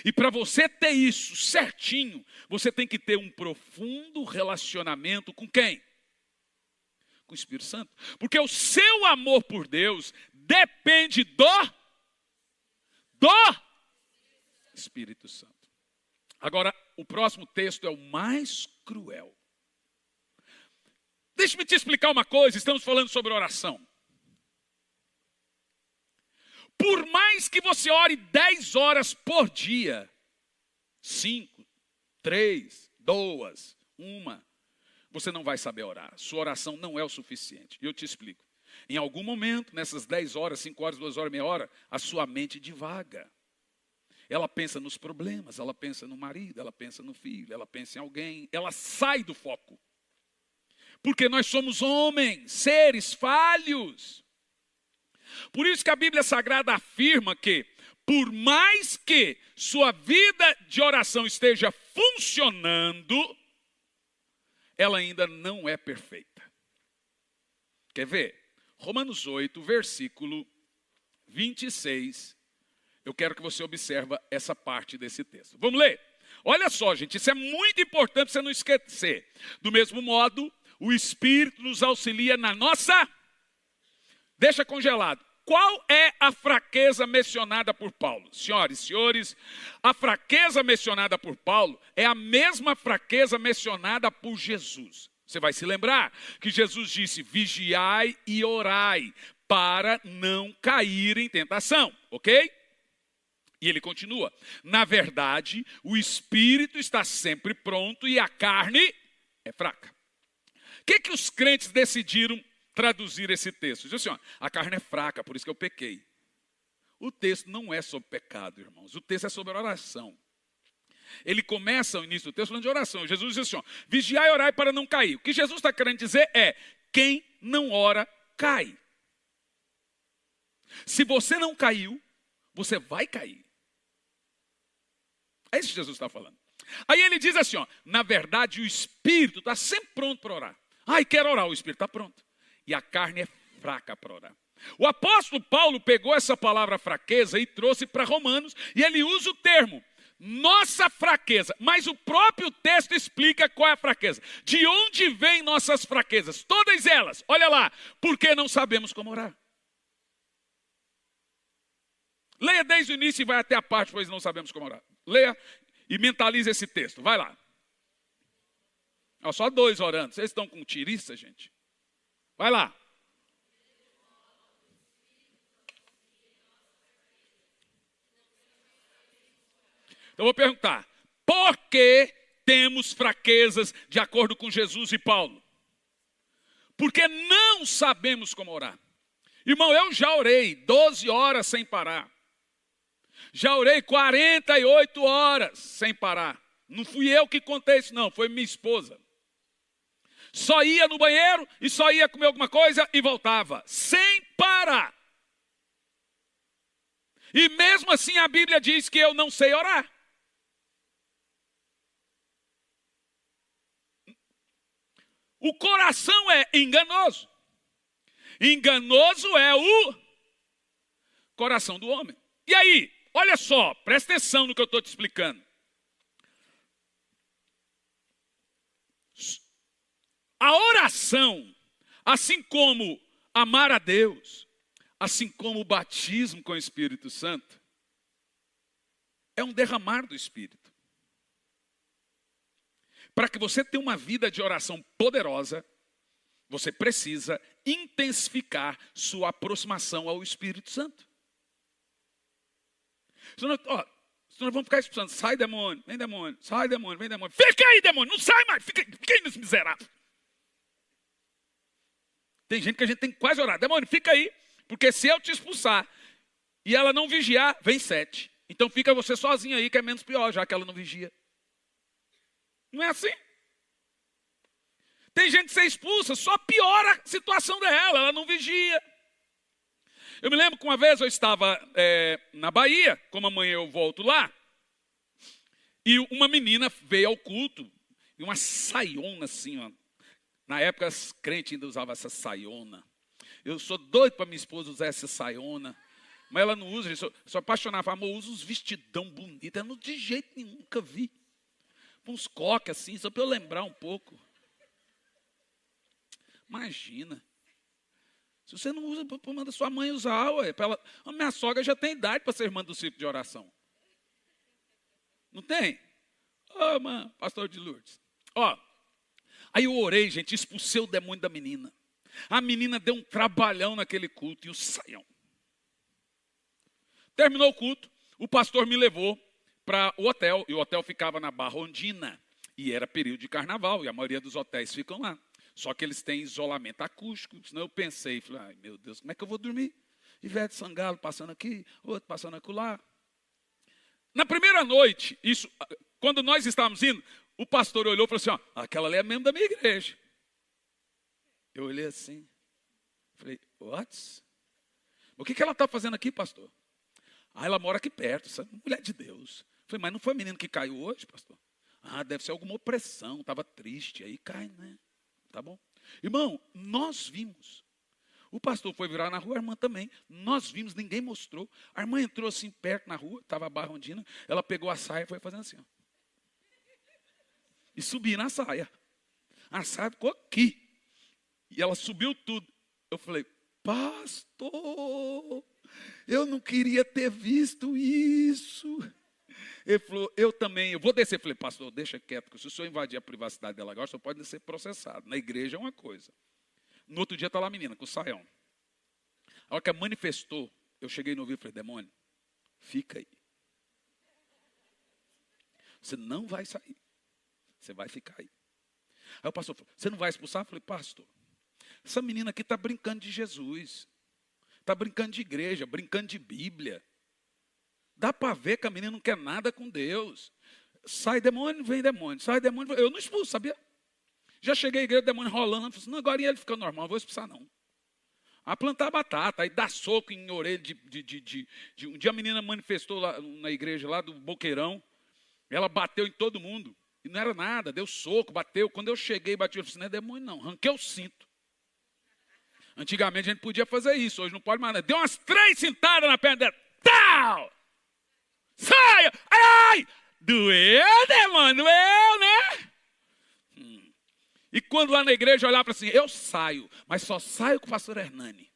E para você ter isso certinho, você tem que ter um profundo relacionamento com quem? Com o Espírito Santo. Porque o seu amor por Deus depende do Espírito Santo. Agora, o próximo texto é o mais cruel. Deixa-me te explicar uma coisa, estamos falando sobre oração. Por mais que você ore 10 horas por dia, 5, 3, 2, 1, você não vai saber orar. Sua oração não é o suficiente. E eu te explico. Em algum momento, nessas 10 horas, 5 horas, 2 horas, meia hora, a sua mente divaga. Ela pensa nos problemas, ela pensa no marido, ela pensa no filho, ela pensa em alguém, ela sai do foco. Porque nós somos homens, seres falhos. Por isso que a Bíblia Sagrada afirma que, por mais que sua vida de oração esteja funcionando, ela ainda não é perfeita. Quer ver? Romanos 8, versículo 26. Eu quero que você observe essa parte desse texto. Vamos ler? Olha só, gente, isso é muito importante para você não esquecer. Do mesmo modo, o Espírito nos auxilia na nossa... Deixa congelado. Qual é a fraqueza mencionada por Paulo? Senhoras e senhores, a fraqueza mencionada por Paulo é a mesma fraqueza mencionada por Jesus. Você vai se lembrar que Jesus disse, vigiai e orai, para não cair em tentação, ok? E ele continua, na verdade, o espírito está sempre pronto e a carne é fraca. O que os crentes decidiram traduzir esse texto? Diz assim, ó, a carne é fraca, por isso que eu pequei. O texto não é sobre pecado, irmãos. O texto é sobre oração. Ele começa o início do texto falando de oração. Jesus diz assim, ó, vigiai e orai para não cair. O que Jesus está querendo dizer é, quem não ora, cai. Se você não caiu, você vai cair. É isso que Jesus está falando. Aí ele diz assim, ó, na verdade o Espírito está sempre pronto para orar. Ai, quero orar, o Espírito está pronto. E a carne é fraca para orar. O apóstolo Paulo pegou essa palavra fraqueza e trouxe para Romanos, e ele usa o termo, nossa fraqueza. Mas o próprio texto explica qual é a fraqueza. De onde vêm nossas fraquezas? Todas elas, olha lá, porque não sabemos como orar. Leia desde o início e vai até a parte, pois não sabemos como orar. Leia e mentalize esse texto, vai lá. Ó, só 2 orando, vocês estão com tiriça, gente? Vai lá. Então eu vou perguntar, por que temos fraquezas de acordo com Jesus e Paulo? Porque não sabemos como orar. Irmão, eu já orei 12 horas sem parar. Já orei 48 horas sem parar. Não fui eu que contei isso não, foi minha esposa. Só ia no banheiro e só ia comer alguma coisa e voltava, sem parar. E mesmo assim a Bíblia diz que eu não sei orar. O coração é enganoso. Enganoso é o coração do homem. E aí, olha só, presta atenção no que eu estou te explicando. A oração, assim como amar a Deus, assim como o batismo com o Espírito Santo, é um derramar do Espírito. Para que você tenha uma vida de oração poderosa, você precisa intensificar sua aproximação ao Espírito Santo. Senão nós vamos ficar expulsando, sai demônio, vem demônio, sai demônio, vem demônio. Fica aí demônio, não sai mais, fica aí nesse miserável. Tem gente que a gente tem que quase orar, demônio, fica aí, porque se eu te expulsar e ela não vigiar, vem 7. Então fica você sozinho aí, que é menos pior, já que ela não vigia. Não é assim? Tem gente que você expulsa, só piora a situação dela, ela não vigia. Eu me lembro que uma vez eu estava na Bahia, como amanhã eu volto lá, e uma menina veio ao culto, e uma saiona assim, ó. Na época, as crentes ainda usavam essa saiona. Eu sou doido para minha esposa usar essa saiona. Mas ela não usa, eu sou apaixonado. Amor, usa uns vestidão bonito. Eu não, de jeito nenhum, nunca vi. Uns coques assim, só para eu lembrar um pouco. Imagina. Se você não usa, manda sua mãe usar. Ué, a minha sogra já tem idade para ser irmã do círculo de oração. Não tem? Ô, mano, pastor de Lourdes. Ó, aí eu orei, gente, expulsei o demônio da menina. A menina deu um trabalhão naquele culto e o saião. Terminou o culto, o pastor me levou para o hotel. E o hotel ficava na Barra Ondina. E era período de carnaval, e a maioria dos hotéis ficam lá. Só que eles têm isolamento acústico. Senão eu pensei, falei, ai meu Deus, como é que eu vou dormir? Ivete Sangalo passando aqui, outro passando acolá. Na primeira noite, quando nós estávamos indo, o pastor olhou e falou assim, ó, aquela ali é membro da minha igreja. Eu olhei assim, falei, what? O que ela está fazendo aqui, pastor? Ah, ela mora aqui perto, essa mulher de Deus. Falei, mas não foi o menino que caiu hoje, pastor? Ah, deve ser alguma opressão, estava triste, aí cai, né? Tá bom? Irmão, nós vimos. O pastor foi virar na rua, a irmã também. Nós vimos, ninguém mostrou. A irmã entrou assim perto na rua, estava a Barra Ondina, ela pegou a saia e foi fazendo assim, ó. E subiu na saia. A saia ficou aqui. E ela subiu tudo. Eu falei, pastor, eu não queria ter visto isso. Ele falou, eu também, eu vou descer. Eu falei, pastor, deixa quieto, porque se o senhor invadir a privacidade dela agora, o senhor pode ser processado. Na igreja é uma coisa. No outro dia está lá a menina, com o saião. A hora que ela manifestou, eu cheguei no ouvido e falei, demônio, fica aí. Você não vai sair. Você vai ficar aí. Aí o pastor falou, você não vai expulsar? Eu falei, pastor, essa menina aqui está brincando de Jesus. Está brincando de igreja, brincando de Bíblia. Dá para ver que a menina não quer nada com Deus. Sai demônio, vem demônio. Sai demônio, eu não expulso, sabia? Já cheguei à igreja, o demônio rolando. Eu falei assim, não, agora ele fica normal, não vou expulsar não. A plantar batata, aí dá soco em orelha Um dia a menina manifestou lá na igreja lá do Boqueirão. Ela bateu em todo mundo. E não era nada, deu soco, bateu. Quando eu cheguei, bati, eu falei assim, não é demônio não, ranquei o cinto. Antigamente a gente podia fazer isso, hoje não pode mais. Deu umas 3 cintadas na perna dela. Tal! Saia! Ai, ai! Doeu, demônio, doeu, né? E quando lá na igreja olhar para assim, eu saio, mas só saio com o pastor Hernani.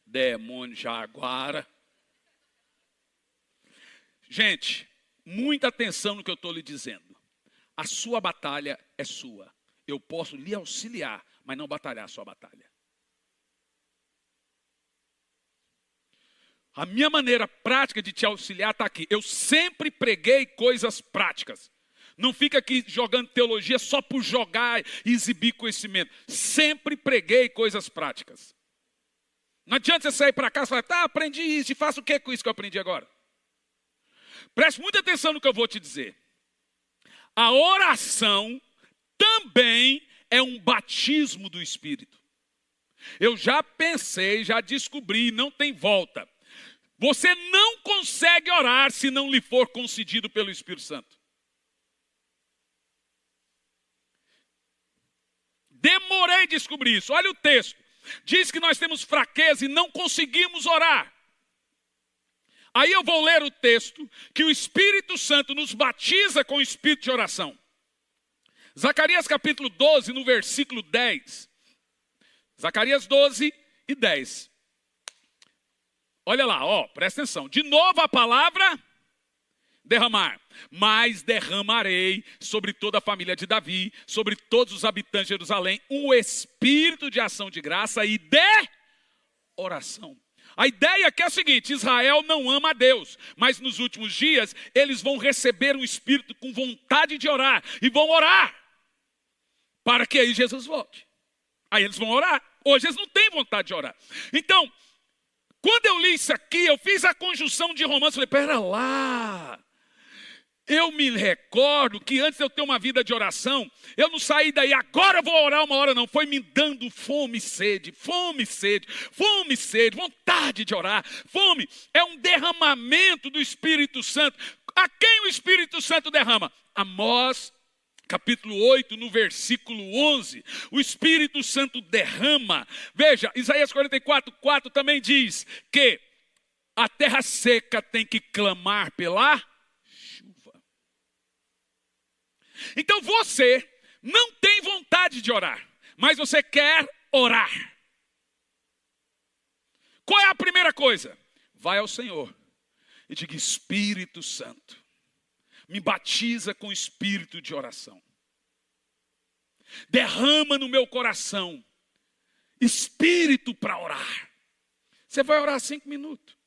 Demônio Jaguara. Gente, muita atenção no que eu estou lhe dizendo. A sua batalha é sua. Eu posso lhe auxiliar, mas não batalhar a sua batalha. A minha maneira prática de te auxiliar está aqui. Eu sempre preguei coisas práticas. Não fica aqui jogando teologia só por jogar e exibir conhecimento. Sempre preguei coisas práticas. Não adianta você sair para casa e falar, tá, aprendi isso, e faço o que com isso que eu aprendi agora? Preste muita atenção no que eu vou te dizer. A oração também é um batismo do Espírito. Eu já pensei, já descobri, não tem volta. Você não consegue orar se não lhe for concedido pelo Espírito Santo. Demorei a descobrir isso. Olha o texto. Diz que nós temos fraqueza e não conseguimos orar. Aí eu vou ler o texto que o Espírito Santo nos batiza com o Espírito de oração. Zacarias capítulo 12, no versículo 10. Zacarias 12 e 10. Olha lá, ó, presta atenção. De novo a palavra derramar. Mas derramarei sobre toda a família de Davi, sobre todos os habitantes de Jerusalém, um espírito de ação de graça e de oração. A ideia aqui é a seguinte, Israel não ama a Deus, mas nos últimos dias eles vão receber um espírito com vontade de orar, e vão orar, para que aí Jesus volte. Aí eles vão orar, hoje eles não têm vontade de orar. Então, quando eu li isso aqui, eu fiz a conjunção de Romanos, falei, pera lá, eu me recordo que antes de eu ter uma vida de oração, eu não saí daí, agora eu vou orar uma hora, não. Foi me dando fome e sede, fome e sede, fome e sede, vontade de orar. Fome é um derramamento do Espírito Santo. A quem o Espírito Santo derrama? Amós, capítulo 8, no versículo 11. O Espírito Santo derrama. Veja, Isaías 44, 4 também diz que a terra seca tem que clamar pela chuva. Então você não tem vontade de orar, mas você quer orar. Qual é a primeira coisa? Vai ao Senhor e diga: Espírito Santo, me batiza com o espírito de oração. Derrama no meu coração espírito para orar. Você vai orar 5 minutos.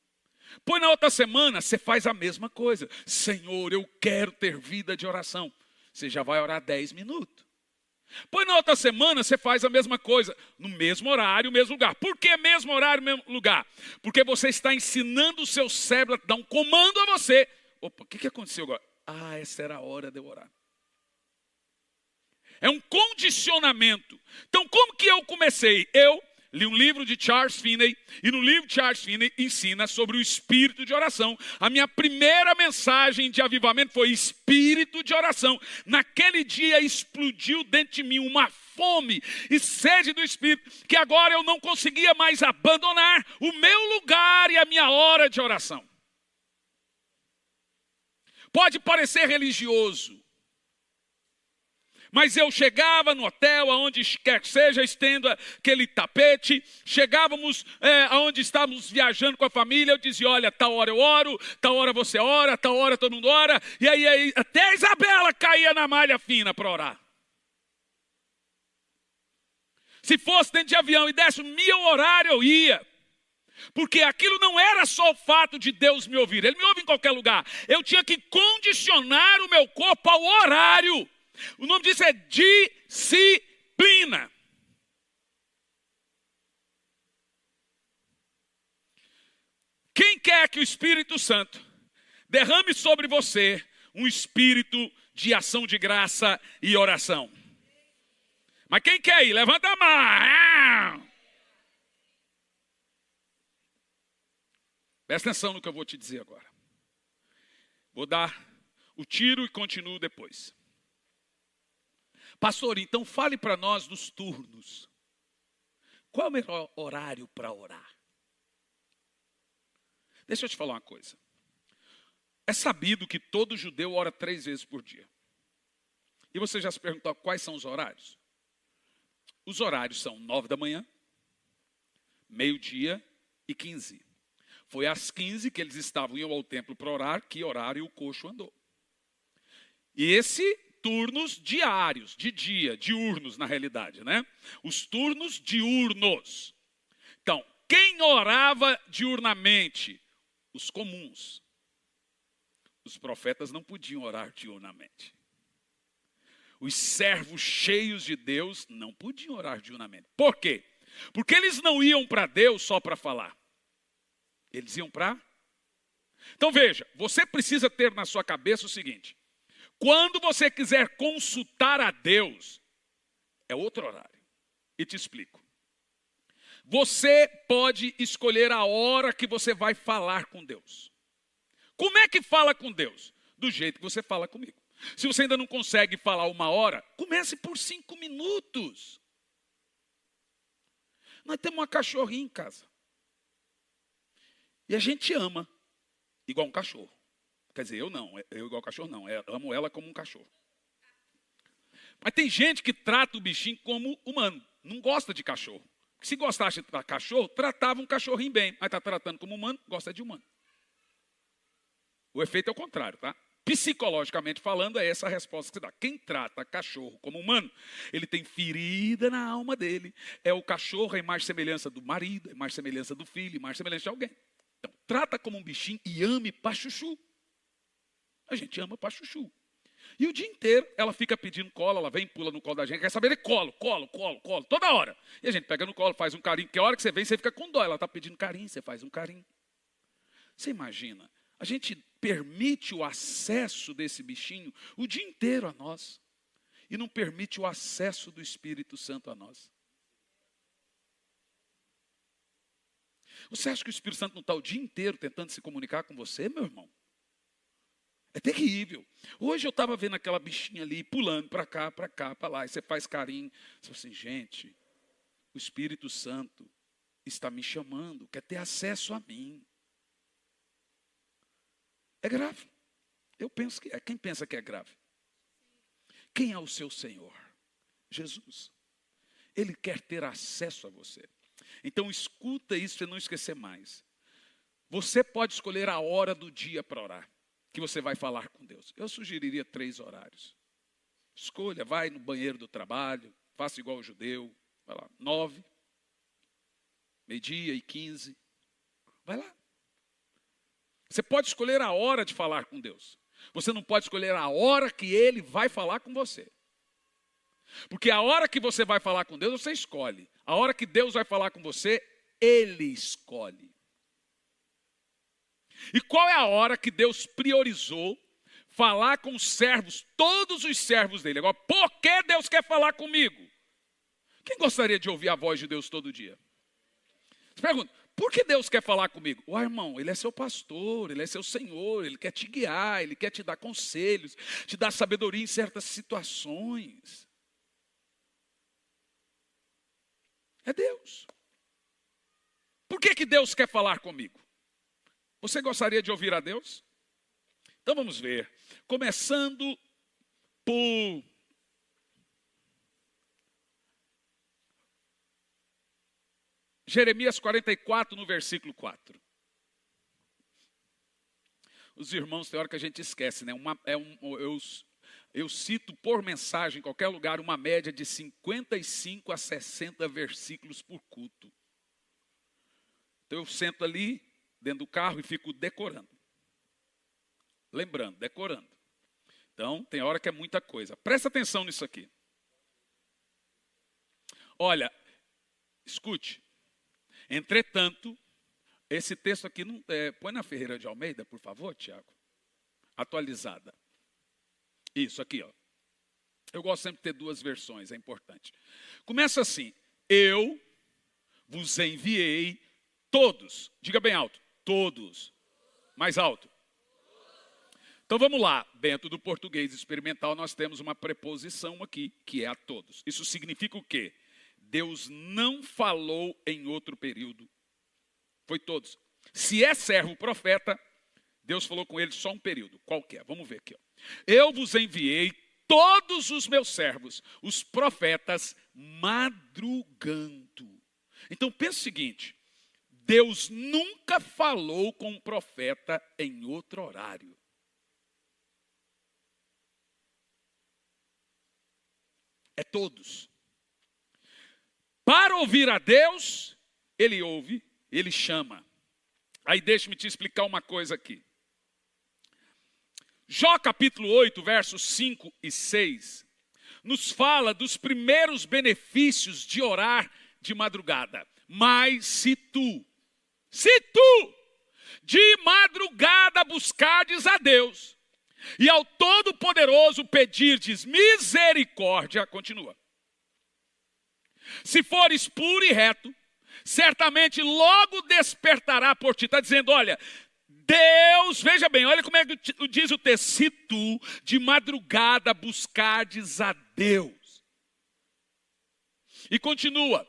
Pois na outra semana você faz a mesma coisa. Senhor, eu quero ter vida de oração. Você já vai orar 10 minutos. Pois na outra semana você faz a mesma coisa, no mesmo horário, mesmo lugar. Por que mesmo horário, mesmo lugar? Porque você está ensinando o seu cérebro a dar um comando a você. Opa, o que aconteceu agora? Ah, essa era a hora de eu orar. É um condicionamento. Então, como que eu comecei? Eu li um livro de Charles Finney, e no livro de Charles Finney ensina sobre o espírito de oração. A minha primeira mensagem de avivamento foi espírito de oração. Naquele dia explodiu dentro de mim uma fome e sede do Espírito, que agora eu não conseguia mais abandonar o meu lugar e a minha hora de oração. Pode parecer religioso, mas eu chegava no hotel, aonde quer que seja, estendo aquele tapete, chegávamos aonde estávamos viajando com a família, eu dizia: olha, tal hora eu oro, tal hora você ora, tal hora todo mundo ora, e aí até a Isabela caía na malha fina para orar. Se fosse dentro de avião e desse o meu horário, eu ia. Porque aquilo não era só o fato de Deus me ouvir, Ele me ouve em qualquer lugar. Eu tinha que condicionar o meu corpo ao horário. O nome disso é disciplina. Quem quer que o Espírito Santo derrame sobre você um espírito de ação de graça e oração? Mas quem quer ir? Levanta a mão. Presta atenção no que eu vou te dizer agora. Vou dar o tiro e continuo depois. Pastor, então fale para nós dos turnos. Qual é o melhor horário para orar? Deixa eu te falar uma coisa. É sabido que todo judeu ora 3 vezes por dia. E você já se perguntou quais são os horários? Os horários são 9 da manhã, meio-dia e 15. Foi às 15 que eles estavam indo ao templo para orar, que horário o coxo andou. E esse turnos diários, de dia, diurnos na realidade, né? Os turnos diurnos. Então, quem orava diurnamente? Os comuns. Os profetas não podiam orar diurnamente. Os servos cheios de Deus não podiam orar diurnamente. Por quê? Porque eles não iam para Deus só para falar. Eles iam para... Então veja, você precisa ter na sua cabeça o seguinte: quando você quiser consultar a Deus, é outro horário. E te explico. Você pode escolher a hora que você vai falar com Deus. Como é que fala com Deus? Do jeito que você fala comigo. Se você ainda não consegue falar 1 hora, comece por 5 minutos. Nós temos uma cachorrinha em casa. E a gente ama igual um cachorro. Quer dizer, eu não, eu igual cachorro não, eu amo ela como um cachorro. Mas tem gente que trata o bichinho como humano, não gosta de cachorro. Se gostasse de cachorro, tratava um cachorrinho bem, mas está tratando como humano, gosta de humano. O efeito é o contrário, tá? Psicologicamente falando, é essa a resposta que se dá. Quem trata cachorro como humano, ele tem ferida na alma dele. É o cachorro, a imagem e semelhança do marido, a imagem e semelhança do filho, a imagem e semelhança de alguém. Então, trata como um bichinho e ame pra chuchu. A gente ama pra chuchu. E o dia inteiro ela fica pedindo colo, ela vem, pula no colo da gente, quer saber de colo, toda hora. E a gente pega no colo, faz um carinho, porque a hora que você vem, você fica com dó. Ela está pedindo carinho, você faz um carinho. Você imagina, a gente permite o acesso desse bichinho o dia inteiro a nós. E não permite o acesso do Espírito Santo a nós. Você acha que o Espírito Santo não está o dia inteiro tentando se comunicar com você, meu irmão? É terrível. Hoje eu estava vendo aquela bichinha ali, pulando para cá, para lá. E você faz carinho. Você fala assim, gente, o Espírito Santo está me chamando, quer ter acesso a mim. É grave. Eu penso que é. Quem pensa que é grave? Quem é o seu Senhor? Jesus. Ele quer ter acesso a você. Então escuta isso para não esquecer mais. Você pode escolher a hora do dia para orar, que você vai falar com Deus. Eu sugeriria 3 horários. Escolha, vai no banheiro do trabalho, faça igual o judeu, vai lá, 9, meio-dia e 15, vai lá. Você pode escolher a hora de falar com Deus. Você não pode escolher a hora que Ele vai falar com você. Porque a hora que você vai falar com Deus, você escolhe. A hora que Deus vai falar com você, Ele escolhe. E qual é a hora que Deus priorizou falar com os servos, todos os servos dele? Agora, por que Deus quer falar comigo? Quem gostaria de ouvir a voz de Deus todo dia? Você pergunta, por que Deus quer falar comigo? Ué, irmão, Ele é seu pastor, Ele é seu Senhor, Ele quer te guiar, Ele quer te dar conselhos, te dar sabedoria em certas situações. É Deus. Por que Deus quer falar comigo? Você gostaria de ouvir a Deus? Então vamos ver. Começando por Jeremias 44, no versículo 4. Os irmãos, tem hora que a gente esquece, né? Eu cito por mensagem, em qualquer lugar, uma média de 55 a 60 versículos por culto. Então eu sento ali, dentro do carro, e fico decorando. Lembrando, decorando. Então, tem hora que é muita coisa. Presta atenção nisso aqui. Olha, escute. Entretanto, esse texto aqui, põe na Ferreira de Almeida, por favor, Tiago. Atualizada. Isso aqui, ó. Eu gosto sempre de ter 2 versões, é importante. Começa assim. Eu vos enviei todos. Diga bem alto. Todos. Mais alto. Então vamos lá. Dentro do português experimental nós temos uma preposição aqui, que é a todos. Isso significa o quê? Deus não falou em outro período. Foi todos. Se é servo profeta, Deus falou com ele só um período. Qual que é? Vamos ver aqui. Ó. Eu vos enviei todos os meus servos, os profetas, madrugando. Então pensa o seguinte. Deus nunca falou com um profeta em outro horário. É todos. Para ouvir a Deus, ele ouve, ele chama. Aí deixe-me te explicar uma coisa aqui. Jó capítulo 8, versos 5 e 6, nos fala dos primeiros benefícios de orar de madrugada. Mas se tu, de madrugada buscardes a Deus, e ao Todo-Poderoso pedirdes misericórdia, continua. Se fores puro e reto, certamente logo despertará por ti. Está dizendo, olha, Deus, veja bem, olha como é que diz o texto. Se tu de madrugada buscardes a Deus. E continua.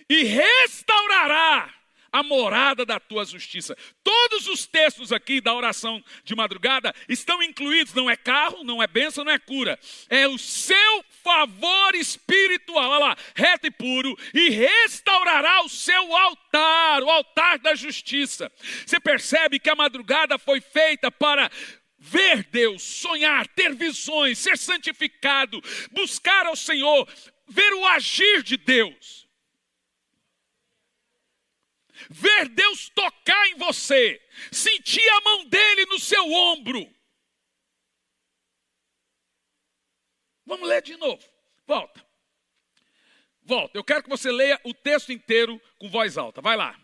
E restaurará a morada da tua justiça. Todos os textos aqui da oração de madrugada estão incluídos. Não é carro, não é bênção, não é cura. É o seu favor espiritual. Olha lá, reto e puro. E restaurará o seu altar, o altar da justiça. Você percebe que a madrugada foi feita para ver Deus, sonhar, ter visões, ser santificado, buscar ao Senhor, ver o agir de Deus. Ver Deus tocar em você, sentir a mão dele no seu ombro. Vamos ler de novo. Volta. Eu quero que você leia o texto inteiro com voz alta. Vai lá.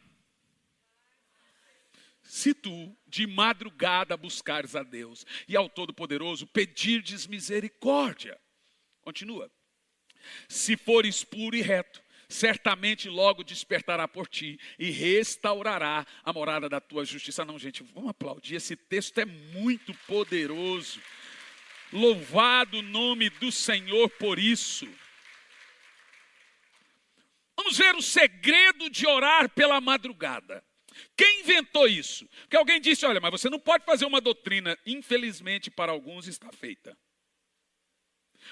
Se tu de madrugada buscares a Deus e ao Todo-Poderoso pedirdes misericórdia. Continua. Se fores puro e reto, certamente logo despertará por ti e restaurará a morada da tua justiça. Não, gente, vamos aplaudir, esse texto é muito poderoso. Louvado o nome do Senhor por isso. Vamos ver o segredo de orar pela madrugada. Quem inventou isso? Porque alguém disse, olha, mas você não pode fazer uma doutrina. Infelizmente, para alguns está feita.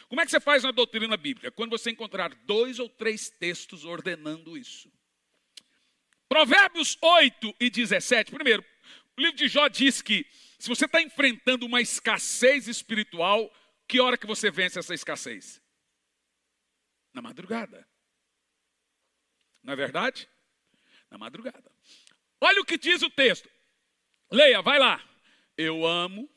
Como é que você faz uma doutrina bíblica? Quando você encontrar 2 ou 3 textos ordenando isso. Provérbios 8 e 17. Primeiro, o livro de Jó diz que se você está enfrentando uma escassez espiritual, que hora que você vence essa escassez? Na madrugada. Não é verdade? Na madrugada. Olha o que diz o texto. Leia, vai lá. Eu amo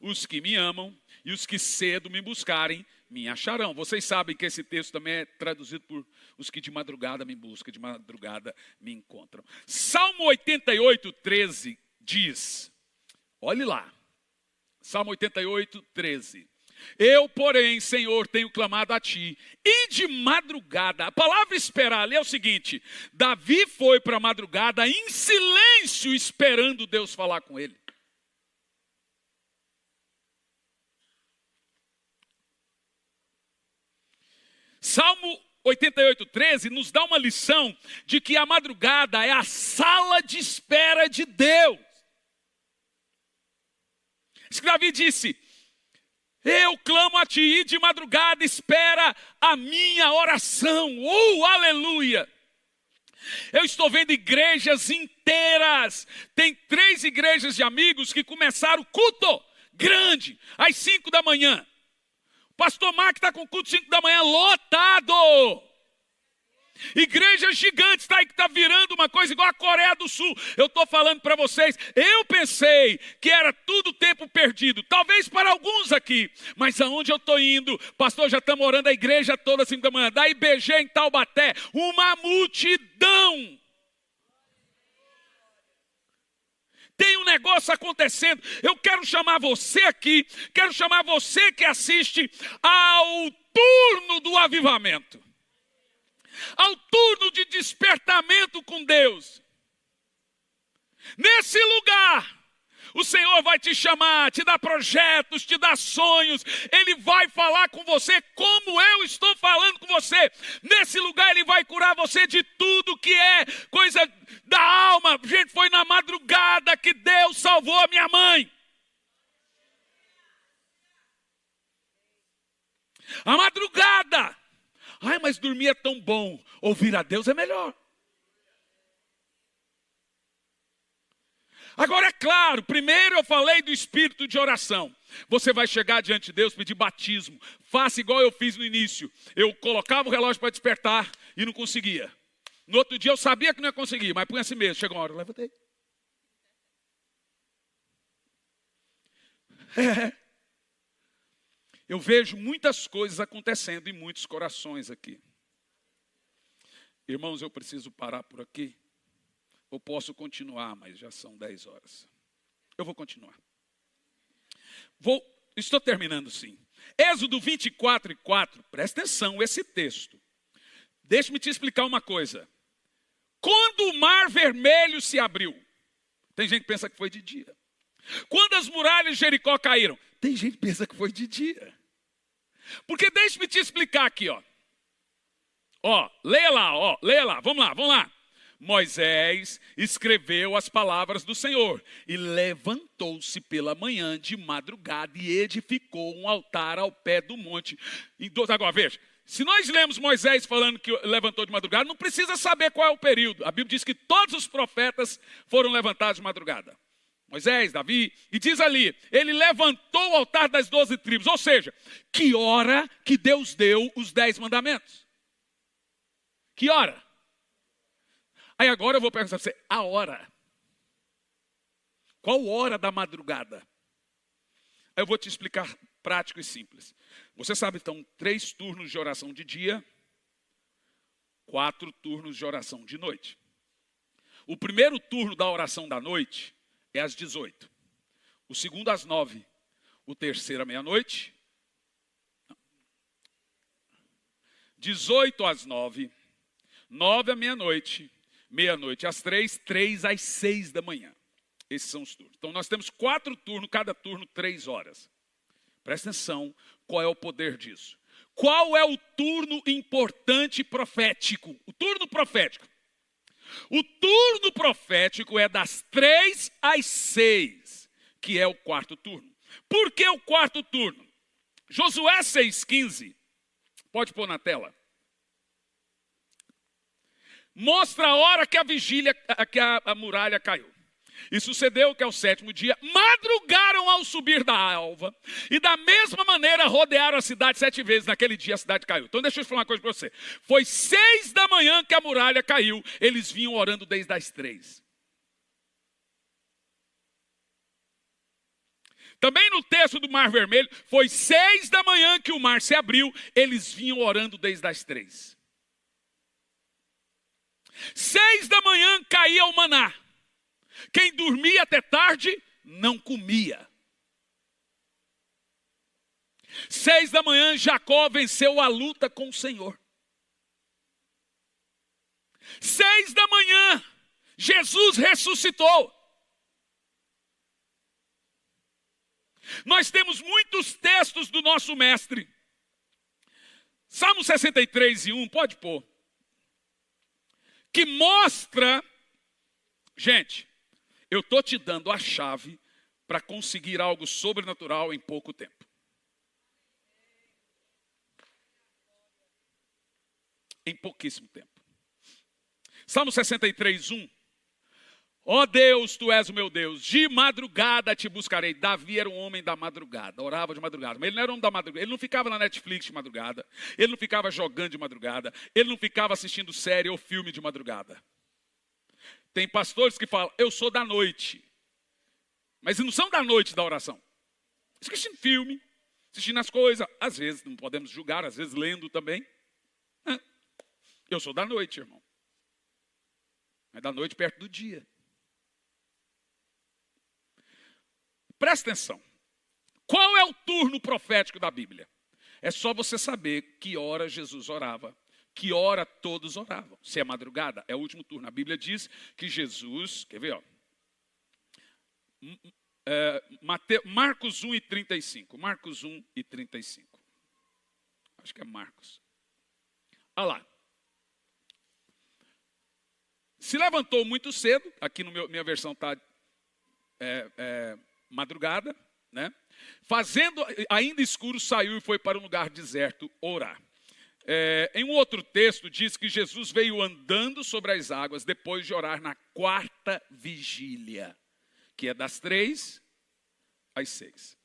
os que me amam e os que cedo me buscarem me acharão. Vocês sabem que esse texto também é traduzido por os que de madrugada me buscam, de madrugada me encontram. Salmo 88, 13 diz, olhe lá. Salmo 88, 13. Eu, porém, Senhor, tenho clamado a ti, e de madrugada, a palavra esperar ali é o seguinte, Davi foi para a madrugada em silêncio, esperando Deus falar com ele. Salmo 88, 13 nos dá uma lição de que a madrugada é a sala de espera de Deus. Isso que Davi disse, eu clamo a ti e de madrugada espera a minha oração. Aleluia! Eu estou vendo igrejas inteiras. Tem 3 igrejas de amigos que começaram o culto grande, às 5 da manhã. O pastor Mark está com o culto 5 da manhã lotado. Igrejas gigantes, está aí que está virando uma coisa igual a Coreia do Sul. Eu estou falando para vocês, eu pensei que era tudo tempo perdido, talvez para alguns aqui, mas aonde eu estou indo, pastor, já estamos orando a igreja toda 5 da manhã, da IBG em Taubaté, uma multidão. Tem um negócio acontecendo, eu quero chamar você aqui, quero chamar você que assiste ao turno do avivamento. Ao turno de despertamento com Deus. Nesse lugar, o Senhor vai te chamar, te dar projetos, te dar sonhos. Ele vai falar com você como eu estou falando com você. Nesse lugar ele vai curar você de tudo que é coisa da alma. Gente, foi na madrugada que Deus salvou a minha mãe. A madrugada. Ai, mas dormir é tão bom. Ouvir a Deus é melhor. Agora é claro, primeiro eu falei do espírito de oração. Você vai chegar diante de Deus, pedir batismo. Faça igual eu fiz no início. Eu colocava o relógio para despertar e não conseguia. No outro dia eu sabia que não ia conseguir, mas punha assim mesmo. Chegou uma hora, eu levantei. Eu vejo muitas coisas acontecendo em muitos corações aqui. Irmãos, eu preciso parar por aqui. Eu posso continuar, mas já são 10 horas. Eu vou continuar. Estou terminando sim. Êxodo 24 e 4, presta atenção, esse texto. Deixe-me te explicar uma coisa. Quando o mar vermelho se abriu, tem gente que pensa que foi de dia. Quando as muralhas de Jericó caíram, tem gente que pensa que foi de dia. Porque deixe-me te explicar aqui, ó. Leia lá, vamos lá. Moisés escreveu as palavras do Senhor e levantou-se pela manhã de madrugada e edificou um altar ao pé do monte. Agora veja, se nós lemos Moisés falando que levantou de madrugada, não precisa saber qual é o período. A Bíblia diz que todos os profetas foram levantados de madrugada. Moisés, Davi, e diz ali, ele levantou o altar das 12 tribos. Ou seja, que hora que Deus deu os 10 mandamentos? Que hora? Aí agora eu vou perguntar para você, a hora. Qual hora da madrugada? Aí eu vou te explicar prático e simples. Você sabe então, 3 turnos de oração de dia, 4 turnos de oração de noite. O primeiro turno da oração da noite é às 18. O segundo às 9. O terceiro à meia-noite. 18 às 9. 9 à meia-noite, meia-noite às 3, 3 às 6 da manhã. Esses são os turnos. Então nós temos 4 turnos, cada turno 3 horas. Presta atenção, qual é o poder disso? Qual é o turno importante profético? O turno profético. O turno profético é das 3 às 6, que é o quarto turno. Por que o quarto turno? Josué 6,15, pode pôr na tela. Mostra a hora que a muralha caiu. E sucedeu que ao 7º dia, madrugaram ao subir da alva, e da mesma maneira rodearam a cidade 7 vezes. Naquele dia a cidade caiu. Então deixa eu falar uma coisa para você. Foi 6 da manhã que a muralha caiu, eles vinham orando desde as 3. Também no texto do Mar Vermelho, foi 6 da manhã que o mar se abriu, eles vinham orando desde as 3. 6 da manhã caía o maná. Quem dormia até tarde, não comia. 6 da manhã, Jacó venceu a luta com o Senhor. 6 da manhã, Jesus ressuscitou. Nós temos muitos textos do nosso mestre. Salmo 63:1, pode pôr. Que mostra, gente, eu estou te dando a chave para conseguir algo sobrenatural em pouco tempo. Em pouquíssimo tempo. Salmo 63:1. Ó Deus, tu és o meu Deus, de madrugada te buscarei. Davi era um homem da madrugada, orava de madrugada. Mas ele não era um homem da madrugada, ele não ficava na Netflix de madrugada. Ele não ficava jogando de madrugada. Ele não ficava assistindo série ou filme de madrugada. Tem pastores que falam, eu sou da noite. Mas não são da noite da oração. Assistindo filme, assistindo as coisas. Às vezes, não podemos julgar, às vezes lendo também. Eu sou da noite, irmão. Mas da noite perto do dia. Presta atenção. Qual é o turno profético da Bíblia? É só você saber que hora Jesus orava. Que hora todos oravam. Se é madrugada, é o último turno. A Bíblia diz que Jesus, quer ver, ó. Marcos 1:35. Marcos 1:35. Acho que é Marcos. Olha lá. Se levantou muito cedo, aqui no minha versão está madrugada, né? Fazendo ainda escuro, saiu e foi para um lugar deserto orar. Em um outro texto diz que Jesus veio andando sobre as águas depois de orar na 4ª vigília, que é das 3 às 6.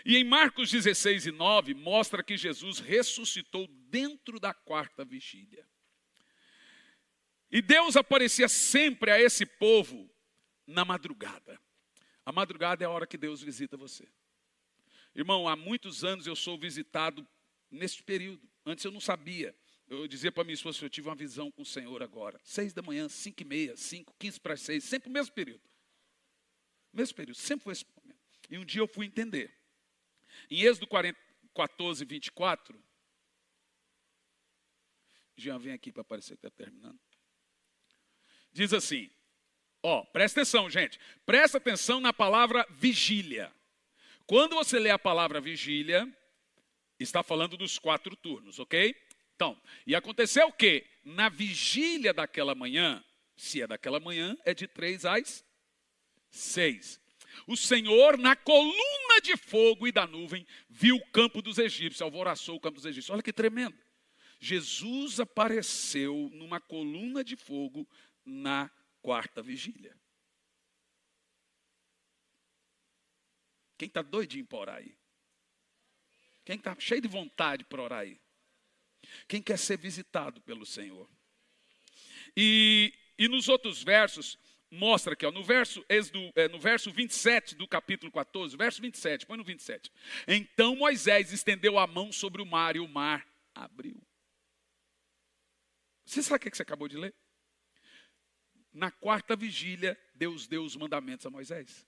E em Marcos 16:9 mostra que Jesus ressuscitou dentro da 4ª vigília. E Deus aparecia sempre a esse povo na madrugada. A madrugada é a hora que Deus visita você. Irmão, há muitos anos eu sou visitado nesse período. Antes eu não sabia. Eu dizia para minha esposa, eu tive uma visão com o Senhor agora. 6 da manhã, 5:30, 5, 15 para 6, sempre o mesmo período. Mesmo período, sempre foi esse momento. E um dia eu fui entender. Em Êxodo 14:24, Jean, vem aqui para aparecer que está terminando. Diz assim, presta atenção, gente. Presta atenção na palavra vigília. Quando você lê a palavra vigília, está falando dos 4 turnos, ok? Então, e aconteceu o quê? Na vigília daquela manhã, se é daquela manhã, é de 3 às 6. O Senhor, na coluna de fogo e da nuvem, viu o campo dos egípcios, alvoroçou o campo dos egípcios. Olha que tremendo. Jesus apareceu numa coluna de fogo na 4ª vigília. Quem está doidinho para orar aí? Quem está cheio de vontade para orar aí? Quem quer ser visitado pelo Senhor? E nos outros versos, mostra aqui, no verso 27 do capítulo 14, verso 27, põe no 27. Então Moisés estendeu a mão sobre o mar e o mar abriu. Você sabe o que você acabou de ler? Na 4ª vigília, Deus deu os mandamentos a Moisés.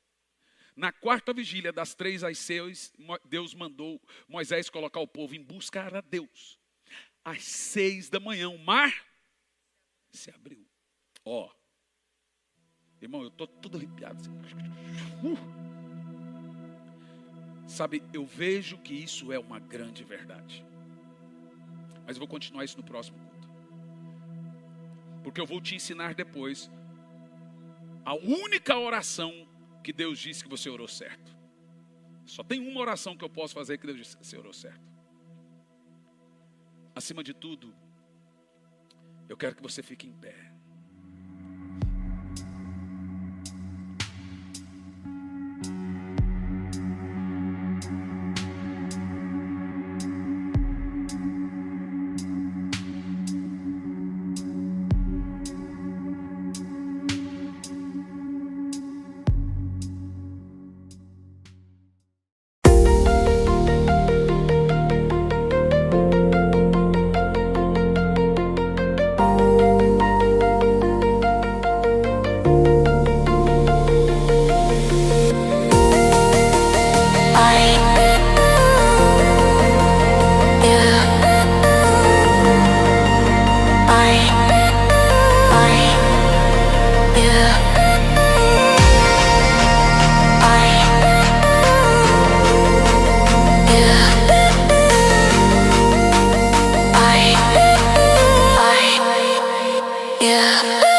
Na 4ª vigília, das 3 às 6, Deus mandou Moisés colocar o povo em busca a Deus. Às 6 da manhã, o mar se abriu. Ó, irmão, eu estou todo arrepiado. Sabe, eu vejo que isso é uma grande verdade. Mas eu vou continuar isso no próximo culto. Porque eu vou te ensinar depois a única oração que Deus disse que você orou certo. Só tem uma oração que eu posso fazer que Deus disse que você orou certo. Acima de tudo, eu quero que você fique em pé. Yeah.